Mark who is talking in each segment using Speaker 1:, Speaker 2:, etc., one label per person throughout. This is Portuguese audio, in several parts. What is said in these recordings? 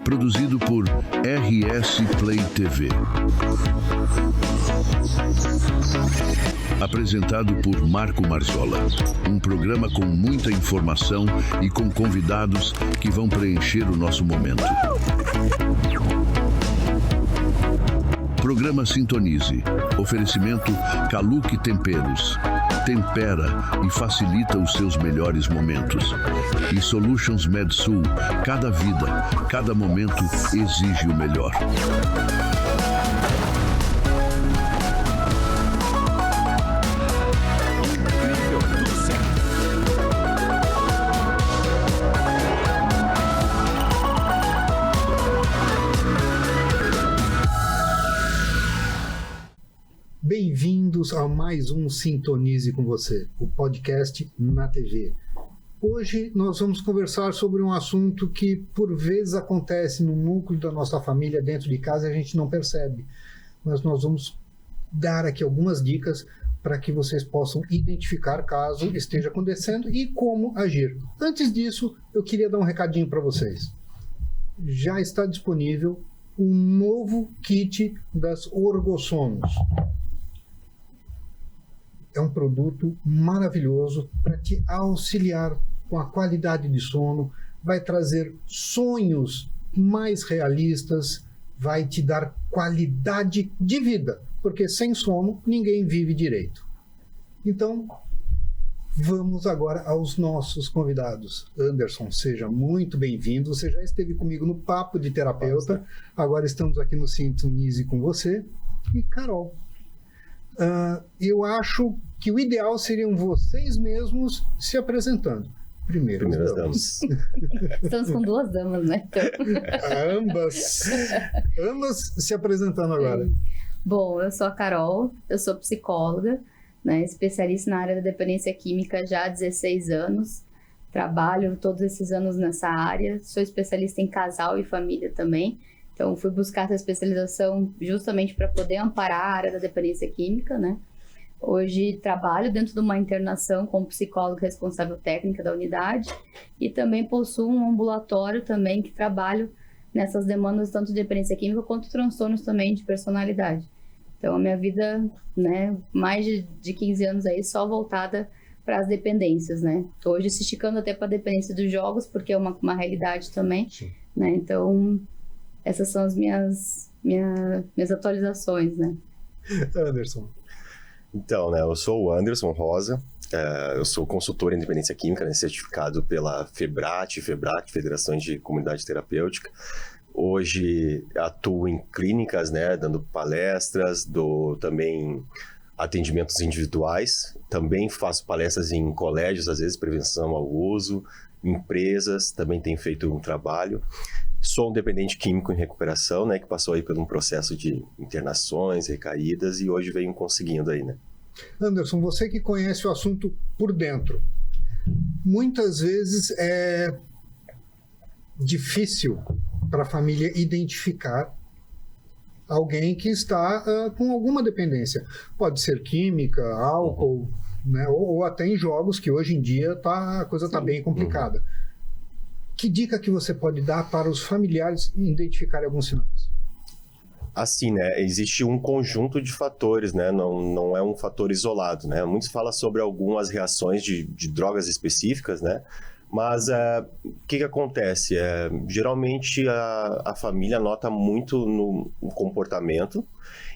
Speaker 1: Produzido por RS Play TV. Apresentado por Marco Marzola. Um programa com muita informação e com convidados que vão preencher o nosso momento. Programa Sintonize. Oferecimento Caluque Temperos. Tempera e facilita os seus melhores momentos. E Solutions MedSul. Cada vida, cada momento exige o melhor.
Speaker 2: Bem-vindos a mais um Sintonize com você, o podcast na TV. Hoje nós vamos conversar sobre um assunto que por vezes acontece no núcleo da nossa família dentro de casa e a gente não percebe. Mas nós vamos dar aqui algumas dicas para que vocês possam identificar caso esteja acontecendo e como agir. Antes disso, eu queria dar um recadinho para vocês. Já está disponível um novo kit das Orgossonos. É um produto maravilhoso para te auxiliar com a qualidade de sono, vai trazer sonhos mais realistas, vai te dar qualidade de vida, porque sem sono ninguém vive direito. Então, vamos agora aos nossos convidados. Anderson, seja muito bem-vindo. Você já esteve comigo no Papo de Terapeuta, agora estamos aqui no Sintonize com você. E Carol. Eu acho que o ideal seriam vocês mesmos se apresentando. Primeiras damas.
Speaker 3: Estamos com duas damas, né? Então...
Speaker 2: Ambas se apresentando agora.
Speaker 3: Bom, eu sou a Carol, eu sou psicóloga, né, especialista na área da dependência química já há 16 anos. Trabalho todos esses anos nessa área. Sou especialista em casal e família também. Então, fui buscar essa especialização justamente para poder amparar a área da dependência química, né? Hoje, trabalho dentro de uma internação como psicóloga responsável técnica da unidade e também possuo um ambulatório também que trabalho nessas demandas tanto de dependência química quanto transtornos também de personalidade. Então, a minha vida, né, mais de 15 anos aí só voltada para as dependências, né? Hoje, se esticando até para a dependência dos jogos, porque é uma realidade também, né? Então... essas são as minhas atualizações, né?
Speaker 2: Anderson.
Speaker 4: Então, né, eu sou o Anderson Rosa, eu sou consultor em dependência química, né, certificado pela FEBRAT, Federação de Comunidade Terapêutica. Hoje atuo em clínicas, né, dando palestras, dou também atendimentos individuais, também faço palestras em colégios, às vezes prevenção ao uso, empresas, também tenho feito um trabalho. Sou um dependente químico em recuperação, né, que passou aí por um processo de internações, recaídas e hoje vem conseguindo aí, né.
Speaker 2: Anderson, você que conhece o assunto por dentro, muitas vezes é difícil para a família identificar alguém que está com alguma dependência. Pode ser química, álcool, né, ou até em jogos, que hoje em dia a coisa está bem complicada. Que dica que você pode dar para os familiares identificarem alguns sinais?
Speaker 4: Assim, né, existe um conjunto de fatores, né, não é um fator isolado, né. Muitos falam sobre algumas reações de drogas específicas, né, mas o que acontece? Geralmente a família nota muito no comportamento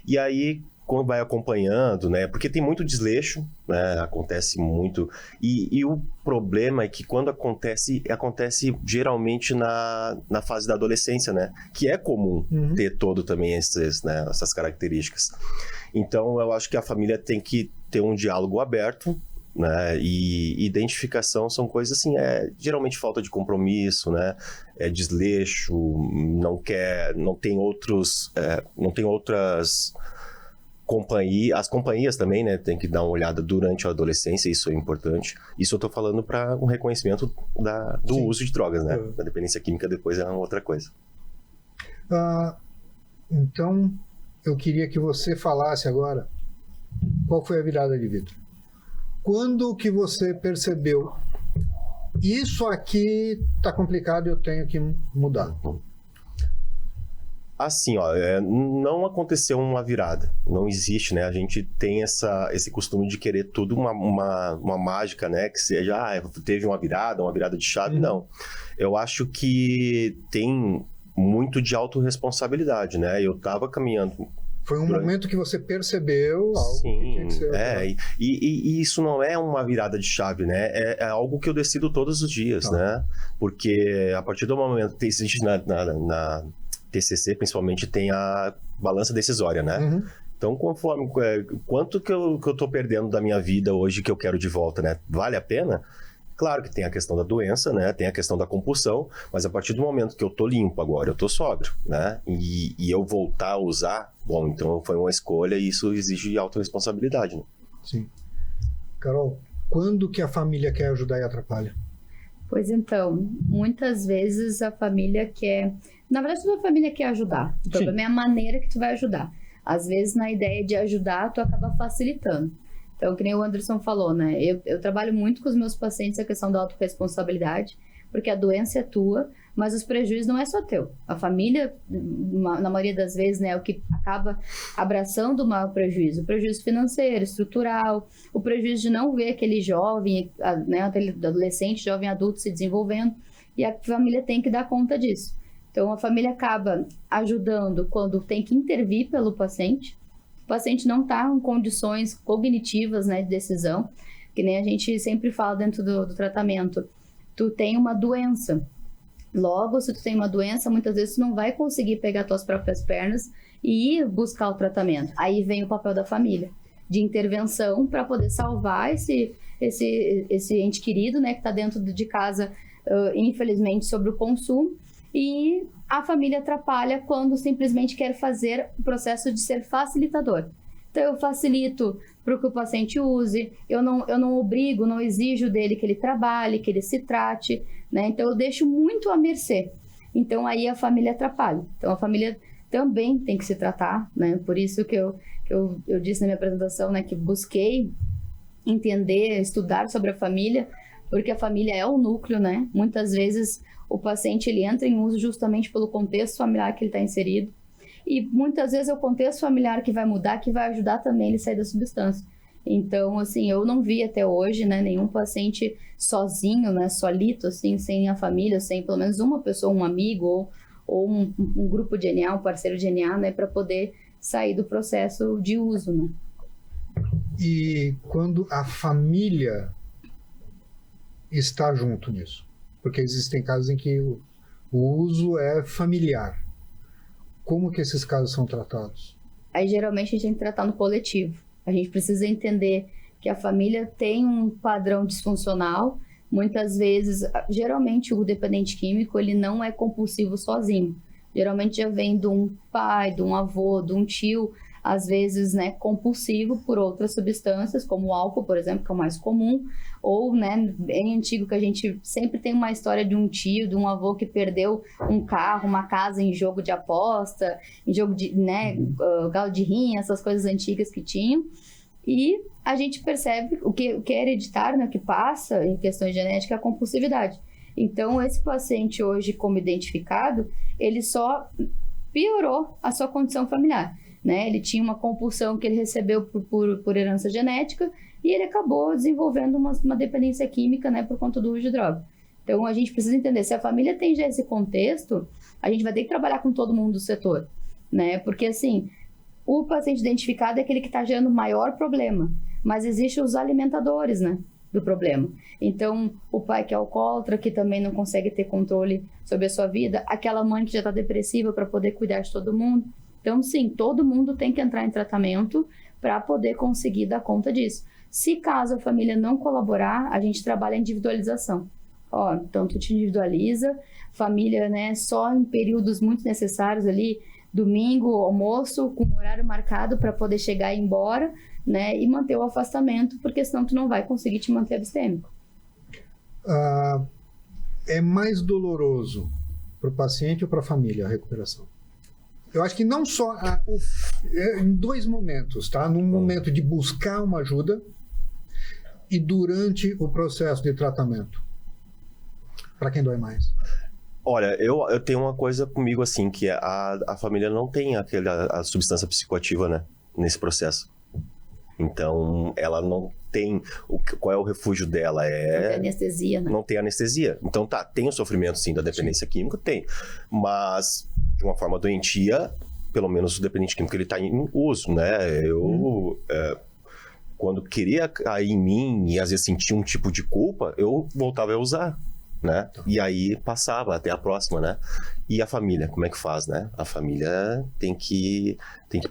Speaker 4: e aí quando vai acompanhando, né, porque tem muito desleixo, né, acontece muito, e o problema é que quando acontece geralmente na fase da adolescência, né, que é comum ter todo também essas características. Então, eu acho que a família tem que ter um diálogo aberto, né, e identificação são coisas assim, geralmente falta de compromisso, né, desleixo, não tem outras as companhias também, né, tem que dar uma olhada durante a adolescência, isso é importante. Isso eu tô falando para um reconhecimento do uso de drogas, né? Da dependência química depois é uma outra coisa.
Speaker 2: Então, eu queria que você falasse agora qual foi a virada de vida. Quando que você percebeu, isso aqui tá complicado e eu tenho que mudar?
Speaker 4: Assim, ó, não aconteceu uma virada, não existe, né? A gente tem esse costume de querer tudo uma mágica, né? Que seja, teve uma virada de chave, não. Eu acho que tem muito de autorresponsabilidade, né? Eu tava caminhando...
Speaker 2: Foi um momento que você percebeu algo
Speaker 4: Sim,
Speaker 2: que tinha que ser...
Speaker 4: E isso não é uma virada de chave, né? É algo que eu decido todos os dias, né? Porque a partir do momento que existe na TCC, principalmente, tem a balança decisória, né? Então, conforme quanto que eu tô perdendo da minha vida hoje que eu quero de volta, né? Vale a pena? Claro que tem a questão da doença, né? Tem a questão da compulsão, mas a partir do momento que eu tô limpo agora, eu tô sóbrio, né? E eu voltar a usar, bom, então foi uma escolha e isso exige autorresponsabilidade, né?
Speaker 2: Sim. Carol, quando que a família quer ajudar e atrapalha?
Speaker 3: Pois então, muitas vezes a família quer... Na verdade, toda a família quer ajudar. O problema é a maneira que tu vai ajudar. Às vezes, na ideia de ajudar, tu acaba facilitando. Então, que nem o Anderson falou, né? Eu trabalho muito com os meus pacientes a questão da autorresponsabilidade, porque a doença é tua, mas os prejuízos não é só teu. A família, na maioria das vezes, né, é o que acaba abraçando o maior prejuízo. O prejuízo financeiro, estrutural, o prejuízo de não ver aquele jovem, né, aquele adolescente, jovem adulto se desenvolvendo, e a família tem que dar conta disso. Então, a família acaba ajudando quando tem que intervir pelo paciente. O paciente não está em condições cognitivas, né, de decisão, que nem a gente sempre fala dentro do tratamento. Tu tem uma doença. Logo, se tu tem uma doença, muitas vezes tu não vai conseguir pegar tuas próprias pernas e ir buscar o tratamento. Aí vem o papel da família, de intervenção para poder salvar esse ente querido, né, que está dentro de casa, infelizmente, sobre o consumo. E a família atrapalha quando simplesmente quer fazer o processo de ser facilitador. Então, eu facilito para que o paciente use, eu não obrigo, não exijo dele que ele trabalhe, que ele se trate, né? Então, eu deixo muito à mercê. Então, aí a família atrapalha. Então, a família também tem que se tratar, né? Por isso que eu disse na minha apresentação, né, que busquei entender, estudar sobre a família, porque a família é o núcleo, né? Muitas vezes o paciente ele entra em uso justamente pelo contexto familiar que ele está inserido. E muitas vezes é o contexto familiar que vai mudar, que vai ajudar também ele a sair da substância. Então, assim, eu não vi até hoje, né, nenhum paciente sozinho, né, solito, assim, sem a família, sem pelo menos uma pessoa, um amigo ou um grupo de NA, um parceiro de NA, né, para poder sair do processo de uso, né.
Speaker 2: E quando a família está junto nisso? Porque existem casos em que o uso é familiar. Como que esses casos são tratados?
Speaker 3: Aí, geralmente, a gente tem que tratar no coletivo. A gente precisa entender que a família tem um padrão disfuncional. Muitas vezes, geralmente, o dependente químico, ele não é compulsivo sozinho. Geralmente, já vem de um pai, de um avô, de um tio, às vezes, né, compulsivo por outras substâncias, como o álcool, por exemplo, que é o mais comum, ou, né, bem antigo, que a gente sempre tem uma história de um tio, de um avô que perdeu um carro, uma casa em jogo de aposta, em jogo de, né, galo de rinha, essas coisas antigas que tinham, e a gente percebe o que é hereditário, né, que passa em questões genéticas, é a compulsividade. Então, esse paciente hoje, como identificado, ele só piorou a sua condição familiar. Né? Ele tinha uma compulsão que ele recebeu por herança genética e ele acabou desenvolvendo uma dependência química, né, por conta do uso de droga. Então, a gente precisa entender, se a família tem já esse contexto, a gente vai ter que trabalhar com todo mundo do setor, né? Porque, assim, o paciente identificado é aquele que está gerando maior problema, mas existem os alimentadores, né, do problema. Então, o pai que é alcoólatra, que também não consegue ter controle sobre a sua vida, aquela mãe que já está depressiva para poder cuidar de todo mundo. Então, sim, todo mundo tem que entrar em tratamento para poder conseguir dar conta disso. Se caso a família não colaborar, a gente trabalha a individualização. Ó, então, tu te individualiza, família, né, só em períodos muito necessários ali, domingo, almoço, com horário marcado para poder chegar e ir embora, né, e manter o afastamento, porque senão tu não vai conseguir te manter abstêmico.
Speaker 2: É mais doloroso para o paciente ou para a família a recuperação? Eu acho que não só em dois momentos, tá? Num momento de buscar uma ajuda e durante o processo de tratamento. Para quem dói mais?
Speaker 4: Olha, eu tenho uma coisa comigo assim, que a família não tem a substância psicoativa, né, nesse processo. Então, ela não tem... Qual é o refúgio dela?
Speaker 3: Não tem anestesia, né?
Speaker 4: Não tem anestesia. Então, tem o sofrimento, sim, da dependência química, tem. Mas, de uma forma doentia, pelo menos o dependente químico, ele está em uso, né? Quando queria cair em mim e às vezes sentia um tipo de culpa, eu voltava a usar, né? E aí passava até a próxima, né? E a família, como é que faz, né? A família tem que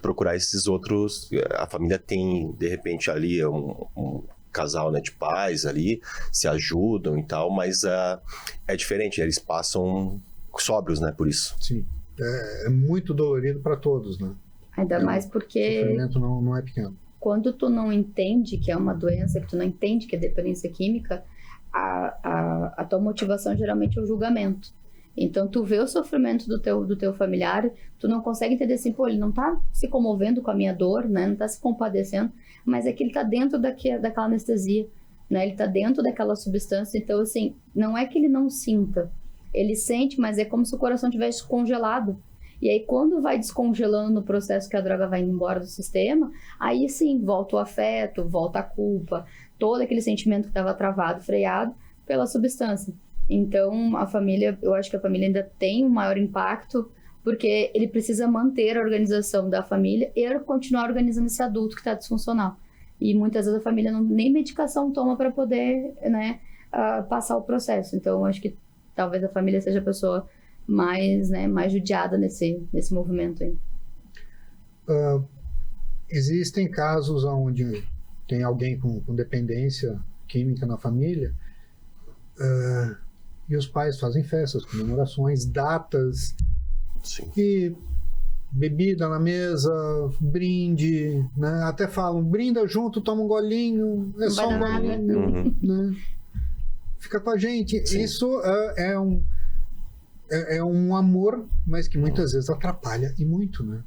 Speaker 4: procurar esses outros... A família tem, de repente, ali um casal, né, de pais ali, se ajudam e tal, mas é diferente, eles passam sóbrios, né, por isso.
Speaker 2: Sim, é muito dolorido para todos, né?
Speaker 3: Ainda mais porque...
Speaker 2: O sofrimento não é pequeno.
Speaker 3: Quando tu não entende que é uma doença, que tu não entende que é dependência química, a tua motivação geralmente é o julgamento. Então, tu vê o sofrimento do teu familiar, tu não consegue entender assim, pô, ele não tá se comovendo com a minha dor, né? Não tá se compadecendo, mas é que ele tá dentro daquela anestesia, né? Ele tá dentro daquela substância. Então, assim, não é que ele não sinta. Ele sente, mas é como se o coração tivesse congelado. E aí, quando vai descongelando no processo que a droga vai embora do sistema, aí sim, volta o afeto, volta a culpa, todo aquele sentimento que estava travado, freado pela substância. Então, a família, eu acho que a família ainda tem um maior impacto, porque ele precisa manter a organização da família e continuar organizando esse adulto que está disfuncional. E muitas vezes a família nem medicação toma para poder, né, passar o processo. Então, eu acho que talvez a família seja a pessoa mais judiada nesse movimento aí.
Speaker 2: Existem casos onde tem alguém com dependência química na família, e os pais fazem festas, comemorações, datas,
Speaker 4: Sim.
Speaker 2: E bebida na mesa, brinde, né? Até falam, brinda junto, toma um golinho, é só um golinho, né? Fica com a gente.
Speaker 4: Sim.
Speaker 2: Isso é um amor, mas que muitas vezes atrapalha e muito, né?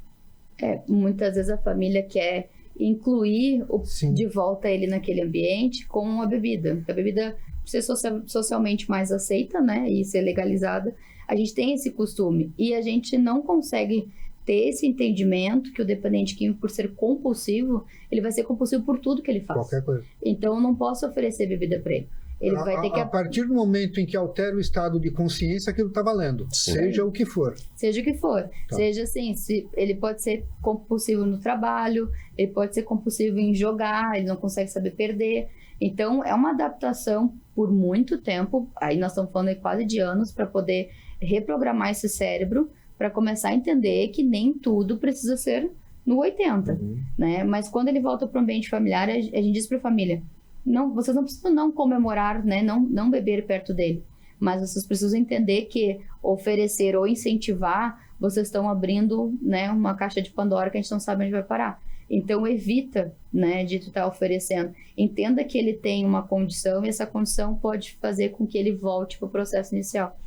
Speaker 3: Muitas vezes a família quer incluir
Speaker 2: Sim.
Speaker 3: de volta ele naquele ambiente com a bebida. Porque a bebida, por ser socialmente mais aceita, né, e ser legalizada, a gente tem esse costume. E a gente não consegue ter esse entendimento que o dependente químico, por ser compulsivo, ele vai ser compulsivo por tudo que ele faz.
Speaker 2: Qualquer coisa.
Speaker 3: Então, eu não posso oferecer bebida para ele. Ele vai ter que...
Speaker 2: A partir do momento em que altera o estado de consciência, aquilo está valendo.
Speaker 4: Sim.
Speaker 2: Seja o que for.
Speaker 3: Seja o que for.
Speaker 2: Tá.
Speaker 3: Seja assim, ele pode ser compulsivo no trabalho, ele pode ser compulsivo em jogar, ele não consegue saber perder. Então, é uma adaptação por muito tempo, aí nós estamos falando aí quase de anos, para poder reprogramar esse cérebro, para começar a entender que nem tudo precisa ser no 80, né? Mas quando ele volta para o ambiente familiar, a gente diz para a família, não, vocês não precisam não comemorar, né? Não beber perto dele, mas vocês precisam entender que oferecer ou incentivar, vocês estão abrindo, né, uma caixa de Pandora que a gente não sabe onde vai parar. Então, evita, né, de tu estar oferecendo. Entenda que ele tem uma condição e essa condição pode fazer com que ele volte para o processo inicial.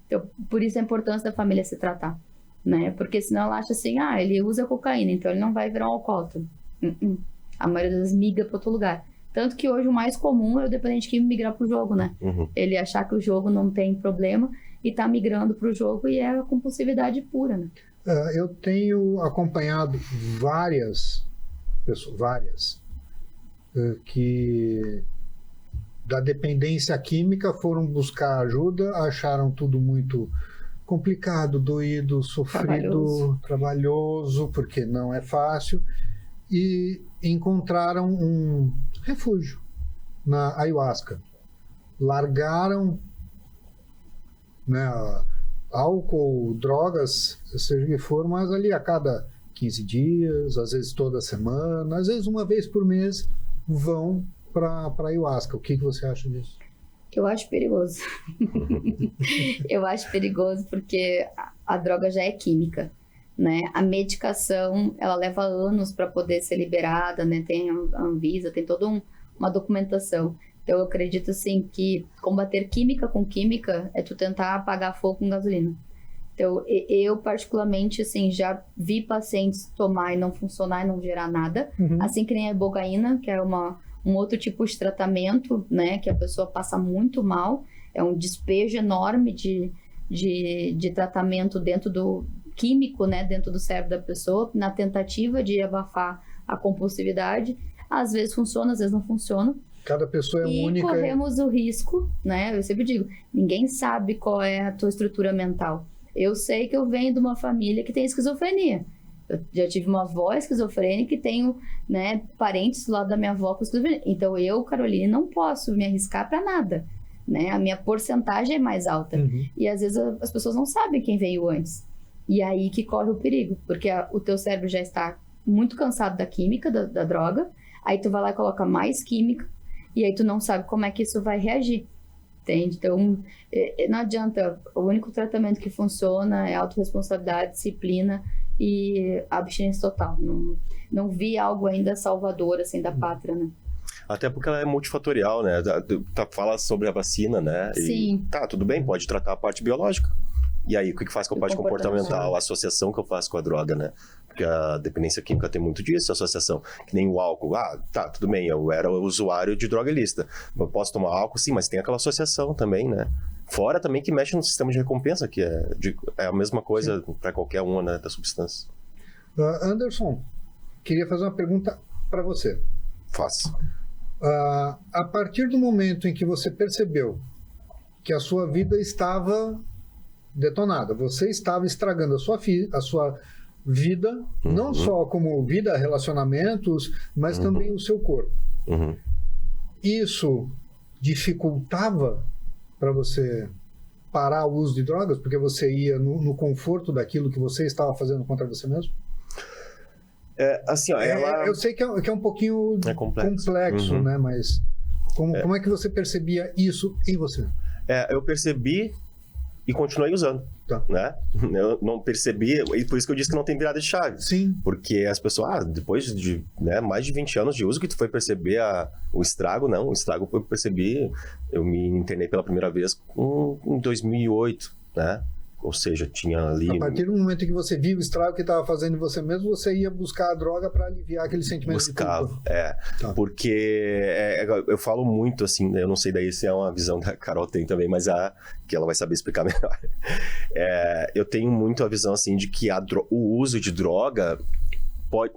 Speaker 3: Então, por isso a importância da família se tratar, né? Porque senão ela acha assim, ele usa cocaína, então ele não vai virar um alcoólatra. A maioria das vezes migra para outro lugar. Tanto que hoje o mais comum é o dependente químico migrar para o jogo, né? Ele achar que o jogo não tem problema e tá migrando para o jogo e é a compulsividade pura, né?
Speaker 2: Eu tenho acompanhado várias pessoas, que da dependência química foram buscar ajuda, acharam tudo muito complicado, doído, sofrido, trabalhoso, porque não é fácil, e encontraram um refúgio na ayahuasca. Largaram, né, álcool, drogas, seja o que for, mas ali a cada 15 dias, às vezes toda semana, às vezes uma vez por mês, vão para ayahuasca. O que você acha disso?
Speaker 3: Eu acho perigoso. Eu acho perigoso porque a droga já é química, né? A medicação, ela leva anos para poder ser liberada, né? Tem a Anvisa, tem toda uma documentação. Então, eu acredito, assim, que combater química com química é tu tentar apagar fogo com gasolina. Então, eu particularmente, assim, já vi pacientes tomar e não funcionar e não gerar nada. Assim que nem a ibogaína, que é um outro tipo de tratamento, né? Que a pessoa passa muito mal. É um despejo enorme de de tratamento dentro do químico, né, dentro do cérebro da pessoa, na tentativa de abafar a compulsividade. Às vezes funciona, às vezes não funciona.
Speaker 2: Cada pessoa é única.
Speaker 3: E corremos o risco, né? Eu sempre digo, ninguém sabe qual é a tua estrutura mental. Eu sei que eu venho de uma família que tem esquizofrenia. Eu já tive uma avó esquizofrênica e tenho, né, parentes do lado da minha avó com esquizofrenia. Então eu, Caroline, não posso me arriscar para nada, né? A minha porcentagem é mais alta. E às vezes as pessoas não sabem quem veio antes. E aí que corre o perigo, porque o teu cérebro já está muito cansado da química, da droga, aí tu vai lá e coloca mais química, e aí tu não sabe como é que isso vai reagir, entende? Então, não adianta, o único tratamento que funciona é autorresponsabilidade, disciplina e abstinência total. Não vi algo ainda salvador, assim, da pátria, né?
Speaker 4: Até porque ela é multifatorial, né? Fala sobre a vacina, né?
Speaker 3: Sim.
Speaker 4: E, tá, tudo bem, pode tratar a parte biológica. E aí, o que faz com a parte comportamental? A associação que eu faço com a droga, né? Porque a dependência química tem muito disso, a associação. Que nem o álcool. Ah, tá, tudo bem, eu era usuário de droga ilícita. Eu posso tomar álcool, sim, mas tem aquela associação também, né? Fora também que mexe no sistema de recompensa, que é a mesma coisa para qualquer uma, né, da substância.
Speaker 2: Anderson, queria fazer uma pergunta para você.
Speaker 4: Faço.
Speaker 2: A partir do momento em que você percebeu que a sua vida estava detonada, você estava estragando a sua vida, não só como vida, relacionamentos, mas também o seu corpo. Isso dificultava para você parar o uso de drogas, porque você ia no conforto daquilo que você estava fazendo contra você mesmo?
Speaker 4: Assim, ó,
Speaker 2: eu sei que é um pouquinho complexo, né? Mas como é que você percebia isso em você?
Speaker 4: Eu percebi e continuei usando, né? Eu não percebi, e por isso que eu disse que não tem virada de chave.
Speaker 2: Sim.
Speaker 4: Porque as pessoas, depois de mais de 20 anos de uso, que tu foi perceber o estrago, não, o estrago foi perceber, eu me internei pela primeira vez em 2008, né? Ou seja, tinha ali...
Speaker 2: A partir do momento em que você viu o estrago que estava fazendo em você mesmo, você ia buscar a droga para aliviar aquele sentimento de culpa.
Speaker 4: Porque eu falo muito assim, eu não sei daí se é uma visão da Carol tem também, mas que ela vai saber explicar melhor. Eu tenho muito a visão assim de que o uso de droga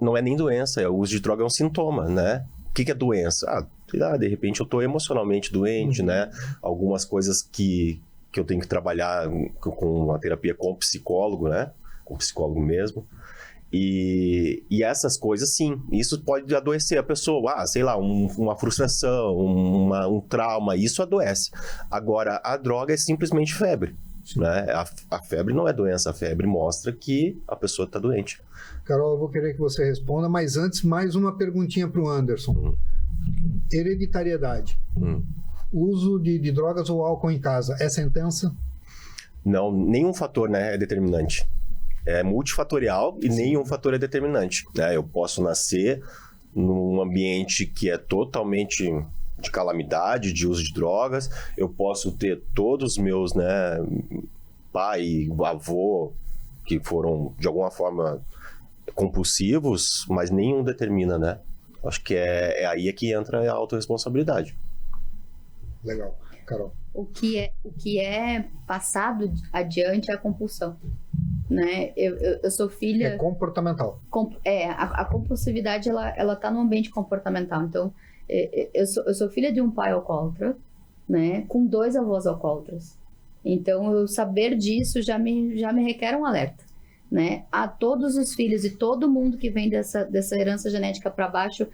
Speaker 4: não é nem doença, o uso de droga é um sintoma, né? O que é doença? De repente eu estou emocionalmente doente, né? Algumas coisas que eu tenho que trabalhar com a terapia com o psicólogo, né? Com o psicólogo mesmo. E essas coisas, sim, isso pode adoecer a pessoa. Sei lá, uma frustração, um trauma, isso adoece. Agora, a droga é simplesmente febre, né? A febre não é doença, a febre mostra que a pessoa está doente.
Speaker 2: Carol, eu vou querer que você responda, mas antes, mais uma perguntinha para o Anderson. Hereditariedade. Uso de drogas ou álcool em casa é sentença?
Speaker 4: Não, nenhum fator, né, é determinante. É multifatorial e nenhum fator é determinante, né? Eu posso nascer num ambiente que é totalmente de calamidade, de uso de drogas. Eu posso ter todos os meus, né, pai, avô, que foram de alguma forma compulsivos, mas nenhum determina, né? Acho que aí que entra a autorresponsabilidade.
Speaker 2: Legal. Carol.
Speaker 3: O que é passado adiante é a compulsão, né? Eu sou filha...
Speaker 2: É comportamental.
Speaker 3: A compulsividade, ela tá no ambiente comportamental. Então, eu sou filha de um pai alcoólatra, né? Com 2 avós alcoólatras. Então, eu saber disso já me requer um alerta, né? A todos os filhos e todo mundo que vem dessa herança genética para baixo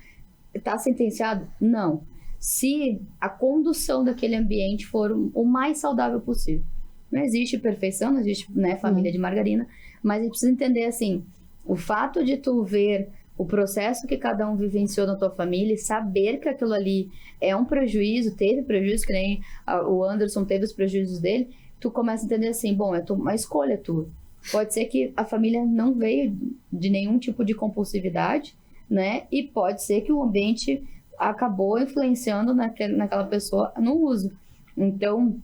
Speaker 3: tá sentenciado? Não. Se a condução daquele ambiente for o mais saudável possível. Não existe perfeição, não existe, né, família de margarina, mas a gente precisa entender assim, o fato de tu ver o processo que cada um vivenciou na tua família e saber que aquilo ali é um prejuízo, teve prejuízo, que nem o Anderson teve os prejuízos dele, tu começa a entender assim, bom, é uma escolha tua. Pode ser que a família não veio de nenhum tipo de compulsividade, né, e pode ser que o ambiente acabou influenciando naquela pessoa no uso. Então,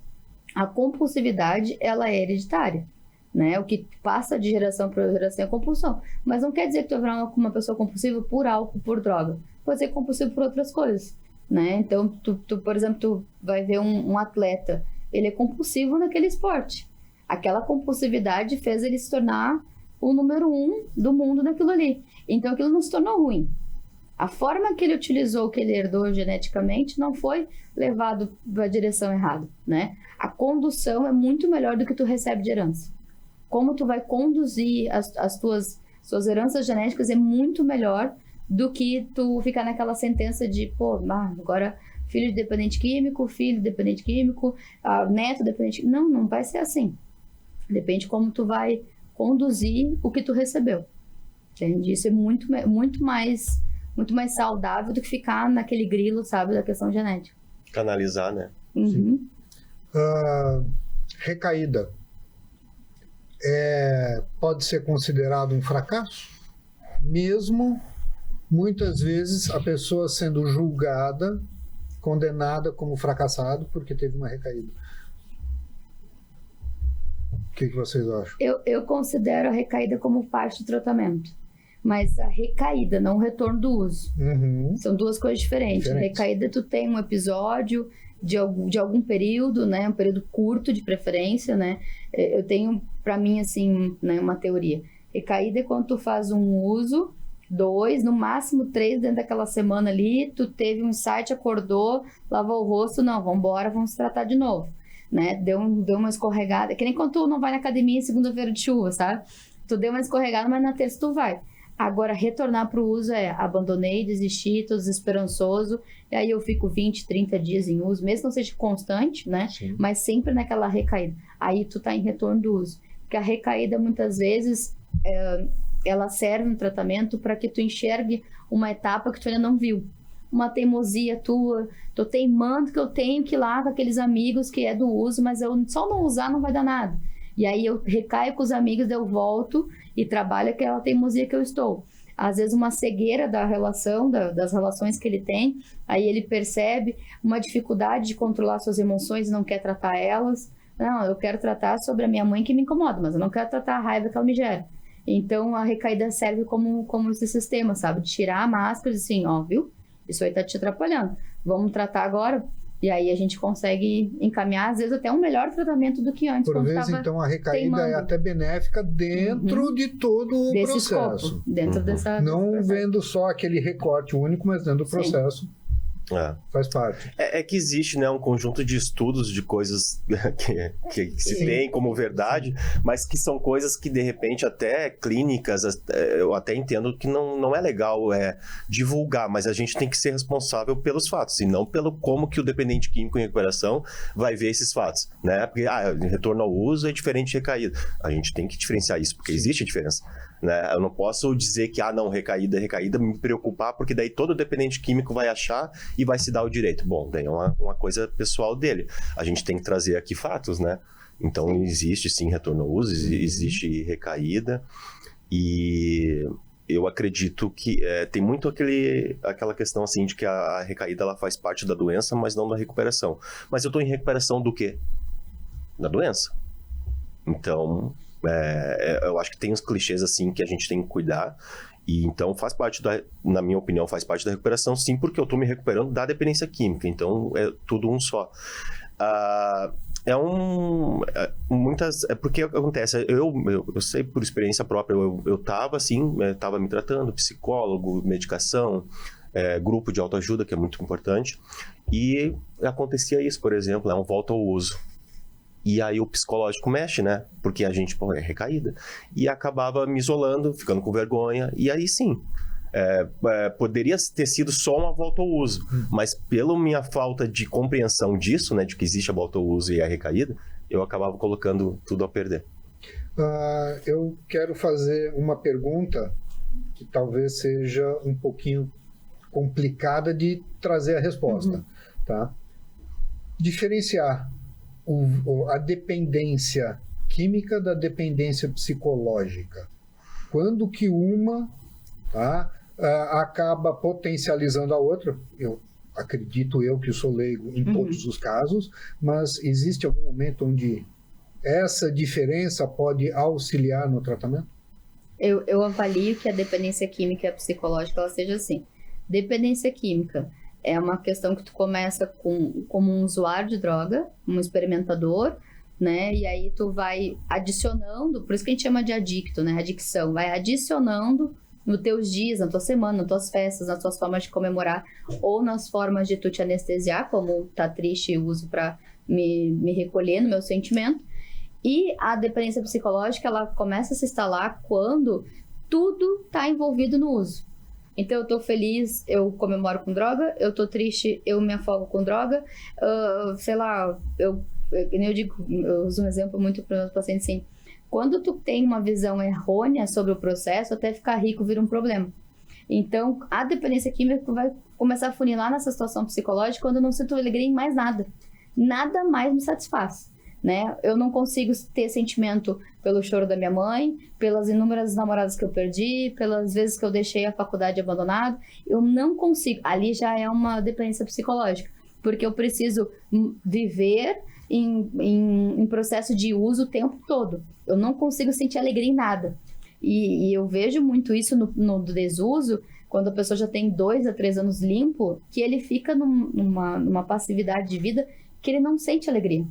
Speaker 3: a compulsividade, ela é hereditária, né? O que passa de geração para geração é compulsão. Mas não quer dizer que tu vai virar uma pessoa compulsiva por álcool, por droga. Pode ser compulsivo por outras coisas, né? Então, tu por exemplo, tu vai ver um atleta, ele é compulsivo naquele esporte. aquela compulsividade fez ele se tornar o número 1 do mundo naquilo ali. Então aquilo não se tornou ruim. A forma que ele utilizou, que ele herdou geneticamente, não foi levado para a direção errada, né? A condução é muito melhor do que tu recebe de herança. Como tu vai conduzir as suas heranças genéticas é muito melhor do que tu ficar naquela sentença de, agora filho de dependente químico, neto dependente químico. Não vai ser assim. Depende como tu vai conduzir o que tu recebeu. Entende? Isso é muito mais saudável do que ficar naquele grilo, sabe, da questão genética.
Speaker 4: Canalizar, né?
Speaker 3: Uhum.
Speaker 2: Recaída. Pode ser considerado um fracasso? Mesmo, muitas vezes, a pessoa sendo julgada, condenada como fracassado porque teve uma recaída. O que vocês acham?
Speaker 3: Eu considero a recaída como parte do tratamento. Mas a recaída, não o retorno do uso.
Speaker 2: Uhum.
Speaker 3: São duas coisas diferentes. A recaída, tu tem um episódio de algum período, né? Um período curto de preferência, né? Eu tenho, pra mim, assim, né, uma teoria. Recaída é quando tu faz um uso, 2, no máximo 3 dentro daquela semana ali, tu teve um insight, acordou, lavou o rosto, não, vambora, vamos tratar de novo, né? Deu uma escorregada, que nem quando tu não vai na academia em segunda-feira de chuva, sabe? Tu deu uma escorregada, mas na terça tu vai. Agora, retornar para o uso abandonei, desisti, tô desesperançoso, e aí eu fico 20, 30 dias em uso, mesmo que não seja constante, né?
Speaker 2: Sim.
Speaker 3: Mas sempre naquela recaída. Aí tu tá em retorno do uso. Porque a recaída, muitas vezes, ela serve no tratamento para que tu enxergue uma etapa que tu ainda não viu. Uma teimosia tua, tô teimando que eu tenho que ir lá com aqueles amigos que é do uso, mas eu só não usar não vai dar nada. E aí eu recaio com os amigos, eu volto e trabalho aquela teimosia que eu estou. Às vezes uma cegueira da relação, das relações que ele tem, aí ele percebe uma dificuldade de controlar suas emoções e não quer tratar elas. Não, eu quero tratar sobre a minha mãe que me incomoda, mas eu não quero tratar a raiva que ela me gera. Então a recaída serve como esse sistema, sabe? De tirar a máscara e assim, viu? Isso aí tá te atrapalhando. Vamos tratar agora. E aí a gente consegue encaminhar, às vezes, até um melhor tratamento do que antes.
Speaker 2: Por vezes, então, a recaída
Speaker 3: teimando.
Speaker 2: É até benéfica dentro de todo o
Speaker 3: desse
Speaker 2: processo.
Speaker 3: Escopo, dentro dessa...
Speaker 2: Não vendo só aquele recorte único, mas dentro do processo. Faz parte.
Speaker 4: É que existe, né, um conjunto de estudos de coisas que se tem como verdade, mas que são coisas que, de repente, até clínicas, eu até entendo que não é legal divulgar, mas a gente tem que ser responsável pelos fatos, e não pelo como que o dependente químico em recuperação vai ver esses fatos, né? Porque, retorno ao uso é diferente de recaída. A gente tem que diferenciar isso, porque existe a diferença. Né? Eu não posso dizer que, recaída é recaída, me preocupar, porque daí todo dependente químico vai achar e vai se dar o direito. Bom, daí é uma coisa pessoal dele. A gente tem que trazer aqui fatos, né? Então, existe sim retorno ao uso, existe recaída, e eu acredito que tem muito aquela questão assim de que a recaída ela faz parte da doença, mas não da recuperação. Mas eu estou em recuperação do quê? Da doença. Então... eu acho que tem uns clichês assim que a gente tem que cuidar, e então faz parte na minha opinião, faz parte da recuperação, sim, porque eu tô me recuperando da dependência química, então é tudo um só. Porque acontece, eu sei por experiência própria, eu tava assim, tava me tratando, psicólogo, medicação, grupo de autoajuda, que é muito importante, e acontecia isso, por exemplo, um volta ao uso. E aí o psicológico mexe, né? Porque a gente, é recaída. E acabava me isolando, ficando com vergonha. E aí sim, poderia ter sido só uma volta ao uso. Mas pela minha falta de compreensão disso, né? De que existe a volta ao uso e a recaída, eu acabava colocando tudo a perder.
Speaker 2: Eu quero fazer uma pergunta que talvez seja um pouquinho complicada de trazer a resposta. Tá? Diferenciar a dependência química da dependência psicológica. Quando que uma acaba potencializando a outra, acredito que sou leigo em todos os casos, mas existe algum momento onde essa diferença pode auxiliar no tratamento?
Speaker 3: Eu avalio que a dependência química e a psicológica ela seja assim. Dependência química é uma questão que tu começa como um usuário de droga, um experimentador, né? E aí tu vai adicionando, por isso que a gente chama de adicto, né? Adicção, vai adicionando nos teus dias, na tua semana, nas tuas festas, nas tuas formas de comemorar, ou nas formas de tu te anestesiar, como tá triste, eu uso para me recolher no meu sentimento. E a dependência psicológica, ela começa a se instalar quando tudo tá envolvido no uso. Então, eu tô feliz, eu comemoro com droga, eu tô triste, eu me afogo com droga, sei lá, eu uso um exemplo muito para os meus pacientes assim, quando tu tem uma visão errônea sobre o processo, até ficar rico vira um problema. Então, a dependência química vai começar a funilar nessa situação psicológica quando eu não sinto alegria em mais nada. Nada mais me satisfaz, né? Eu não consigo ter sentimento pelo choro da minha mãe, pelas inúmeras namoradas que eu perdi, pelas vezes que eu deixei a faculdade abandonada. Eu não consigo. Ali já é uma dependência psicológica, porque eu preciso viver em processo de uso o tempo todo. Eu não consigo sentir alegria em nada. E eu vejo muito isso no desuso, quando a pessoa já tem 2 a 3 anos limpo, que ele fica numa passividade de vida que ele não sente alegria.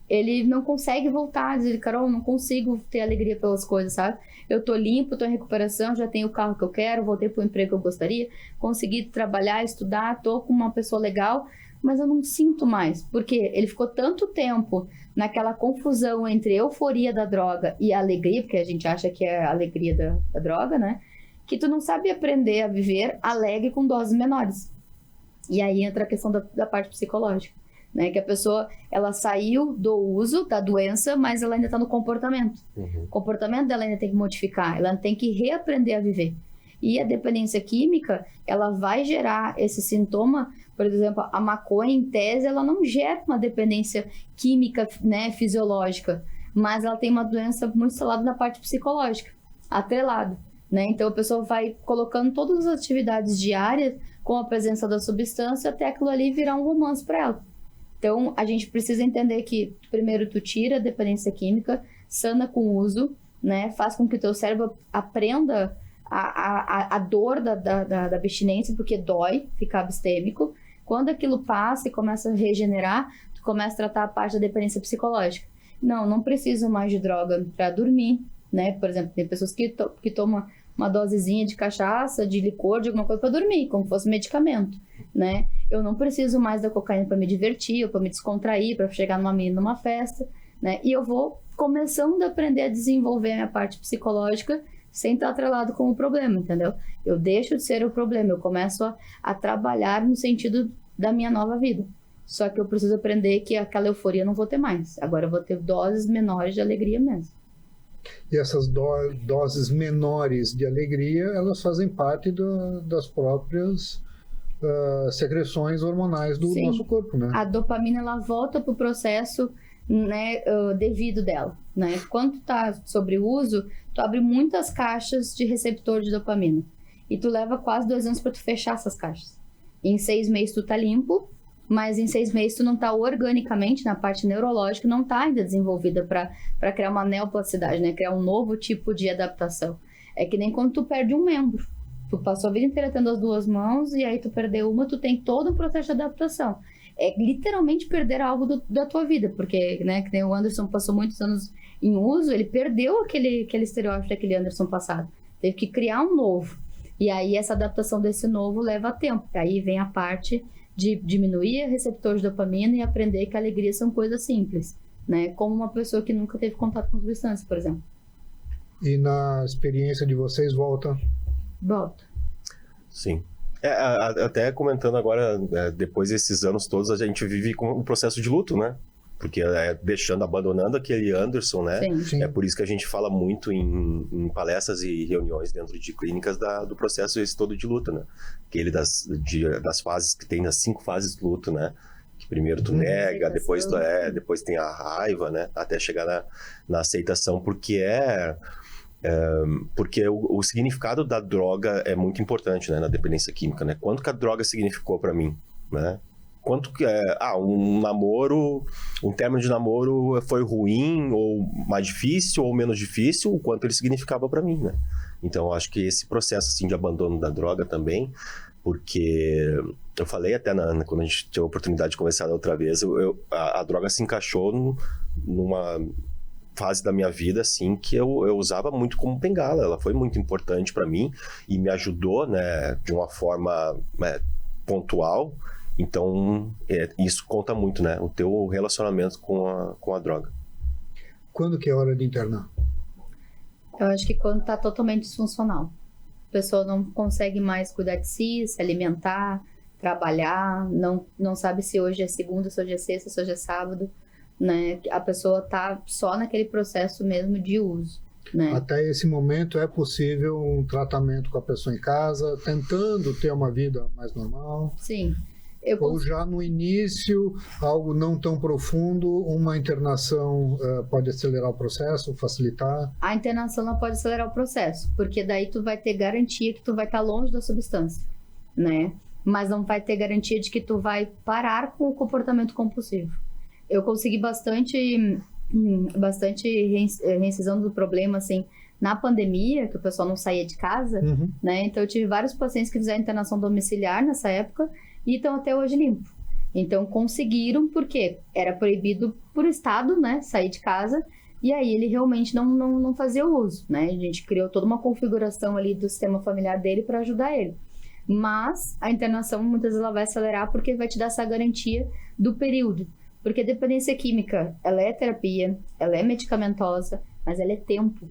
Speaker 3: Ele não consegue voltar, dizer, Carol, não consigo ter alegria pelas coisas, sabe? Eu tô limpo, tô em recuperação, já tenho o carro que eu quero, voltei pro emprego que eu gostaria, consegui trabalhar, estudar, tô com uma pessoa legal, mas eu não sinto mais, porque ele ficou tanto tempo naquela confusão entre a euforia da droga e a alegria, porque a gente acha que é a alegria da droga, né? Que tu não sabe aprender a viver alegre com doses menores. E aí entra a questão da parte psicológica, né? Que a pessoa, ela saiu do uso da doença, mas ela ainda está no comportamento. O comportamento dela ainda tem que modificar, ela tem que reaprender a viver. E a dependência química, ela vai gerar esse sintoma. Por exemplo, a maconha, em tese, ela não gera uma dependência química, né, fisiológica, mas ela tem uma doença muito instalada na parte psicológica, atrelado, né? Então, a pessoa vai colocando todas as atividades diárias com a presença da substância até aquilo ali virar um romance para ela. Então, a gente precisa entender que, primeiro, tu tira a dependência química, sana com o uso, né? Faz com que o teu cérebro aprenda a dor da abstinência, porque dói ficar abstêmico. Quando aquilo passa e começa a regenerar, tu começa a tratar a parte da dependência psicológica. Não preciso mais de droga para dormir, né? Por exemplo, tem pessoas que tomam uma dosezinha de cachaça, de licor, de alguma coisa para dormir, como se fosse medicamento, né? Eu não preciso mais da cocaína para me divertir, ou para me descontrair, para chegar numa festa, né? E eu vou começando a aprender a desenvolver a minha parte psicológica sem estar atrelado com o problema, entendeu? Eu deixo de ser o problema, eu começo a trabalhar no sentido da minha nova vida. Só que eu preciso aprender que aquela euforia eu não vou ter mais. Agora eu vou ter doses menores de alegria mesmo.
Speaker 2: E essas doses menores de alegria, elas fazem parte das próprias secreções hormonais do nosso corpo, né? A
Speaker 3: dopamina, ela volta para o processo, né, devido dela, né? Quando tu tá sobre uso, tu abre muitas caixas de receptor de dopamina e tu leva quase 2 anos para tu fechar essas caixas. Em 6 meses tu tá limpo, mas em 6 meses tu não tá organicamente, na parte neurológica, não tá ainda desenvolvida para criar uma neoplasticidade, né? Criar um novo tipo de adaptação. É que nem quando tu perde um membro. Tu passou a vida inteira tendo as 2 mãos e aí tu perdeu uma, tu tem todo um processo de adaptação. É literalmente perder algo da tua vida, porque, né, que nem o Anderson passou muitos anos em uso, ele perdeu aquele estereótipo daquele Anderson passado. Teve que criar um novo. E aí essa adaptação desse novo leva tempo. Aí vem a parte de diminuir o receptor de dopamina e aprender que a alegria são coisas simples, né? Como uma pessoa que nunca teve contato com substância, por exemplo.
Speaker 2: E na experiência de vocês, volta?
Speaker 3: Volta.
Speaker 4: Sim. Até comentando agora, depois desses anos todos, a gente vive com um processo de luto, né? Porque abandonando aquele Anderson, né?
Speaker 3: Sim.
Speaker 4: É por isso que a gente fala muito em palestras e reuniões dentro de clínicas do processo esse todo de luto, né? Aquele das fases, que tem as 5 fases de luto, né? Que primeiro tu nega, depois tem a raiva, né? Até chegar na aceitação, porque o significado da droga é muito importante, né, na dependência química, né? Quanto que a droga significou para mim, né? quanto que um namoro, um término de namoro foi ruim, ou mais difícil, ou menos difícil, o quanto ele significava para mim, né? Então, eu acho que esse processo, assim, de abandono da droga também, porque eu falei até quando a gente teve a oportunidade de conversar da outra vez, a droga se encaixou numa fase da minha vida, assim, que eu usava muito como bengala. Ela foi muito importante para mim e me ajudou, né, de uma forma pontual. Então, isso conta muito, né, o teu relacionamento com a droga.
Speaker 2: Quando que é hora de internar?
Speaker 3: Eu acho que quando tá totalmente disfuncional. A pessoa não consegue mais cuidar de si, se alimentar, trabalhar, não sabe se hoje é segunda, se hoje é sexta, se hoje é sábado, né? A pessoa tá só naquele processo mesmo de uso, né?
Speaker 2: Até esse momento é possível um tratamento com a pessoa em casa, tentando ter uma vida mais normal?
Speaker 3: Sim.
Speaker 2: Ou já no início, algo não tão profundo, uma internação pode acelerar o processo, facilitar?
Speaker 3: A internação não pode acelerar o processo, porque daí tu vai ter garantia que tu vai estar longe da substância, né? Mas não vai ter garantia de que tu vai parar com o comportamento compulsivo. Eu consegui bastante reincisão do problema, assim, na pandemia, que o pessoal não saía de casa, né? Então eu tive vários pacientes que fizeram internação domiciliar nessa época, e estão até hoje limpos. Então conseguiram, porque era proibido por estado, né, sair de casa, e aí ele realmente não fazia o uso, né? A gente criou toda uma configuração ali do sistema familiar dele para ajudar ele. Mas a internação muitas vezes ela vai acelerar porque vai te dar essa garantia do período. Porque dependência química, ela é terapia, ela é medicamentosa, mas ela é tempo.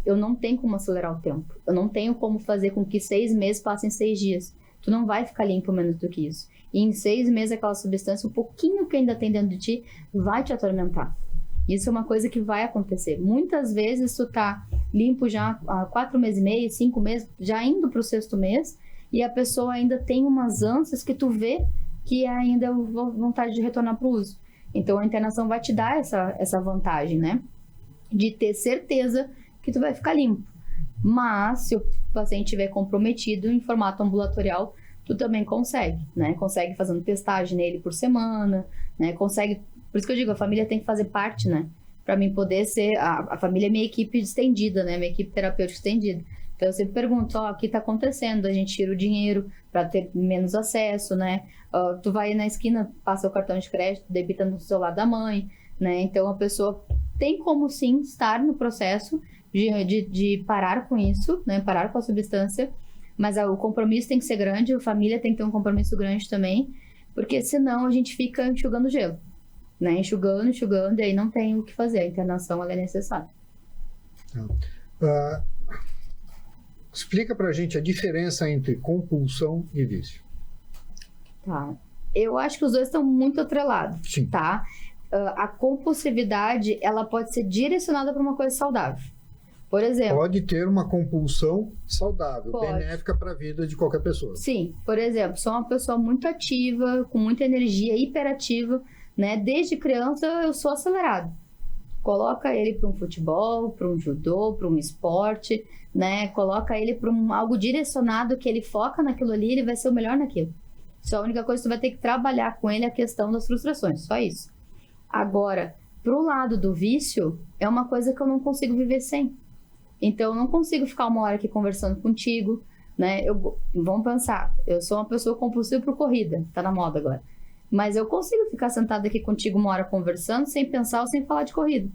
Speaker 3: Eu não tenho como acelerar o tempo. Eu não tenho como fazer com que 6 meses passem 6 dias. Tu não vai ficar limpo menos do que isso. E em 6 meses, aquela substância, um pouquinho que ainda tem dentro de ti, vai te atormentar. Isso é uma coisa que vai acontecer. Muitas vezes tu tá limpo já há 4 meses e meio, 5 meses, já indo pro 6º mês, e a pessoa ainda tem umas ânsias que tu vê que ainda vontade de retornar pro uso. Então a internação vai te dar essa vantagem, né? De ter certeza que tu vai ficar limpo. Mas se o paciente estiver comprometido em formato ambulatorial, tu também consegue, né? Consegue fazendo testagem nele por semana, né? Consegue, por isso que eu digo, a família tem que fazer parte, né? Para mim poder ser, a família é minha equipe estendida, né? Minha equipe terapêutica estendida. Então eu sempre pergunto, o que tá acontecendo? A gente tira o dinheiro para ter menos acesso, né? Tu vai na esquina, passa o cartão de crédito, debita no celular da mãe, né? Então a pessoa tem como sim estar no processo de parar com isso, né? Parar com a substância, mas o compromisso tem que ser grande, a família tem que ter um compromisso grande também, porque senão a gente fica enxugando gelo, né? Enxugando, e aí não tem o que fazer, a internação ela é necessária.
Speaker 2: Explica pra gente a diferença entre compulsão e vício.
Speaker 3: Tá. Eu acho que os dois estão muito atrelados,
Speaker 2: Sim.
Speaker 3: Tá? A compulsividade, ela pode ser direcionada para uma coisa saudável. Por exemplo...
Speaker 2: Pode ter uma compulsão saudável,
Speaker 3: pode.
Speaker 2: benéfica para a vida de qualquer pessoa.
Speaker 3: Sim. Por exemplo, sou uma pessoa muito ativa, com muita energia, hiperativa, né? Desde criança eu sou acelerado. Coloca ele para um futebol, para um judô, para um esporte, né? Coloca ele para algo direcionado que ele foca naquilo ali, ele vai ser o melhor naquilo. Só a única coisa que você vai ter que trabalhar com ele é a questão das frustrações, só isso. Agora, pro lado do vício, é uma coisa que eu não consigo viver sem. Então, eu não consigo ficar 1 hora aqui conversando contigo, né? Vamos pensar, eu sou uma pessoa compulsiva por corrida, tá na moda agora. Mas eu consigo ficar sentada aqui contigo 1 hora conversando, sem pensar ou sem falar de corrida.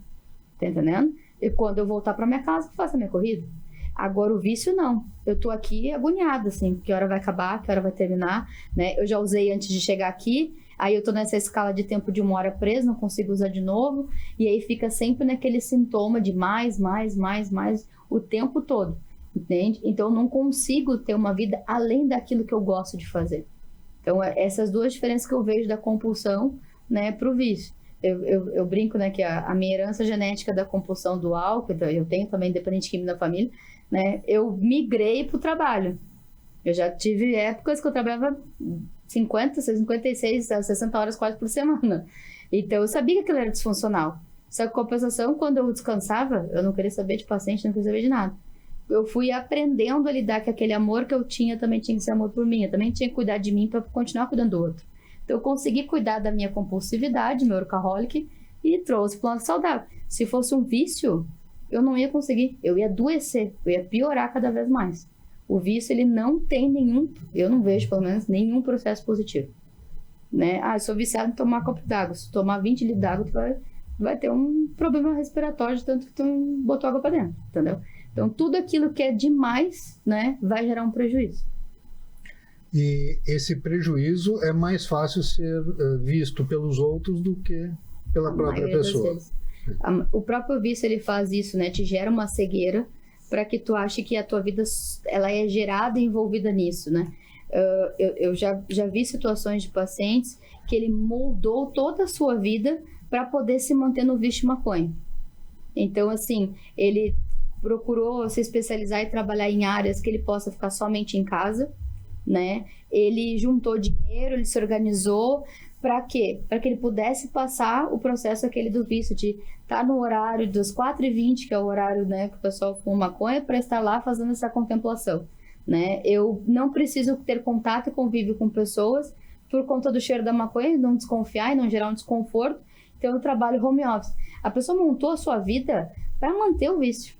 Speaker 3: Tá entendendo? E quando eu voltar pra minha casa, eu faço a minha corrida. Agora, o vício, não. Eu tô aqui agoniada, assim, que hora vai acabar, que hora vai terminar, né? Eu já usei antes de chegar aqui, aí eu tô nessa escala de tempo de 1 hora presa, não consigo usar de novo, e aí fica sempre naquele sintoma de mais, o tempo todo, entende? Então, eu não consigo ter uma vida além daquilo que eu gosto de fazer. Então, essas duas diferenças que eu vejo da compulsão, né, pro vício. Eu brinco, né, que a minha herança genética da compulsão do álcool, eu tenho também dependente químico da família, né, eu migrei pro trabalho. Eu já tive épocas que eu trabalhava 50, 56, 60 horas quase por semana. Então, eu sabia que aquilo era disfuncional. Só que, compensação, quando eu descansava, eu não queria saber de paciente, não queria saber de nada. Eu fui aprendendo a lidar com aquele amor que eu tinha, também tinha que ser amor por mim. Eu também tinha que cuidar de mim para continuar cuidando do outro. Então, eu consegui cuidar da minha compulsividade, meu workaholic, e trouxe para o lado saudável. Se fosse um vício, eu não ia conseguir, eu ia adoecer, eu ia piorar cada vez mais. O vício, ele não tem nenhum, eu não vejo pelo menos, nenhum processo positivo. Né? Eu sou viciado em tomar copo d'água, se tomar 20 litros d'água, tu vai ter um problema respiratório de tanto que tu botou água para dentro, entendeu? Então, tudo aquilo que é demais, né, vai gerar um prejuízo.
Speaker 2: E esse prejuízo é mais fácil ser visto pelos outros do que pela própria pessoa.
Speaker 3: O próprio vício, ele faz isso, né? Te gera uma cegueira para que tu ache que a tua vida ela é gerada e envolvida nisso, né? Eu já vi situações de pacientes que ele moldou toda a sua vida para poder se manter no vício de maconha. Então, assim, ele procurou se especializar e trabalhar em áreas que ele possa ficar somente em casa, né? Ele juntou dinheiro, ele se organizou, para quê? Para que ele pudesse passar o processo aquele do vício, de estar no horário das 4h20, que é o horário, né, que o pessoal fuma maconha, para estar lá fazendo essa contemplação, né? Eu não preciso ter contato e convívio com pessoas por conta do cheiro da maconha, não desconfiar e não gerar um desconforto, então eu trabalho home office. A pessoa montou a sua vida para manter o vício,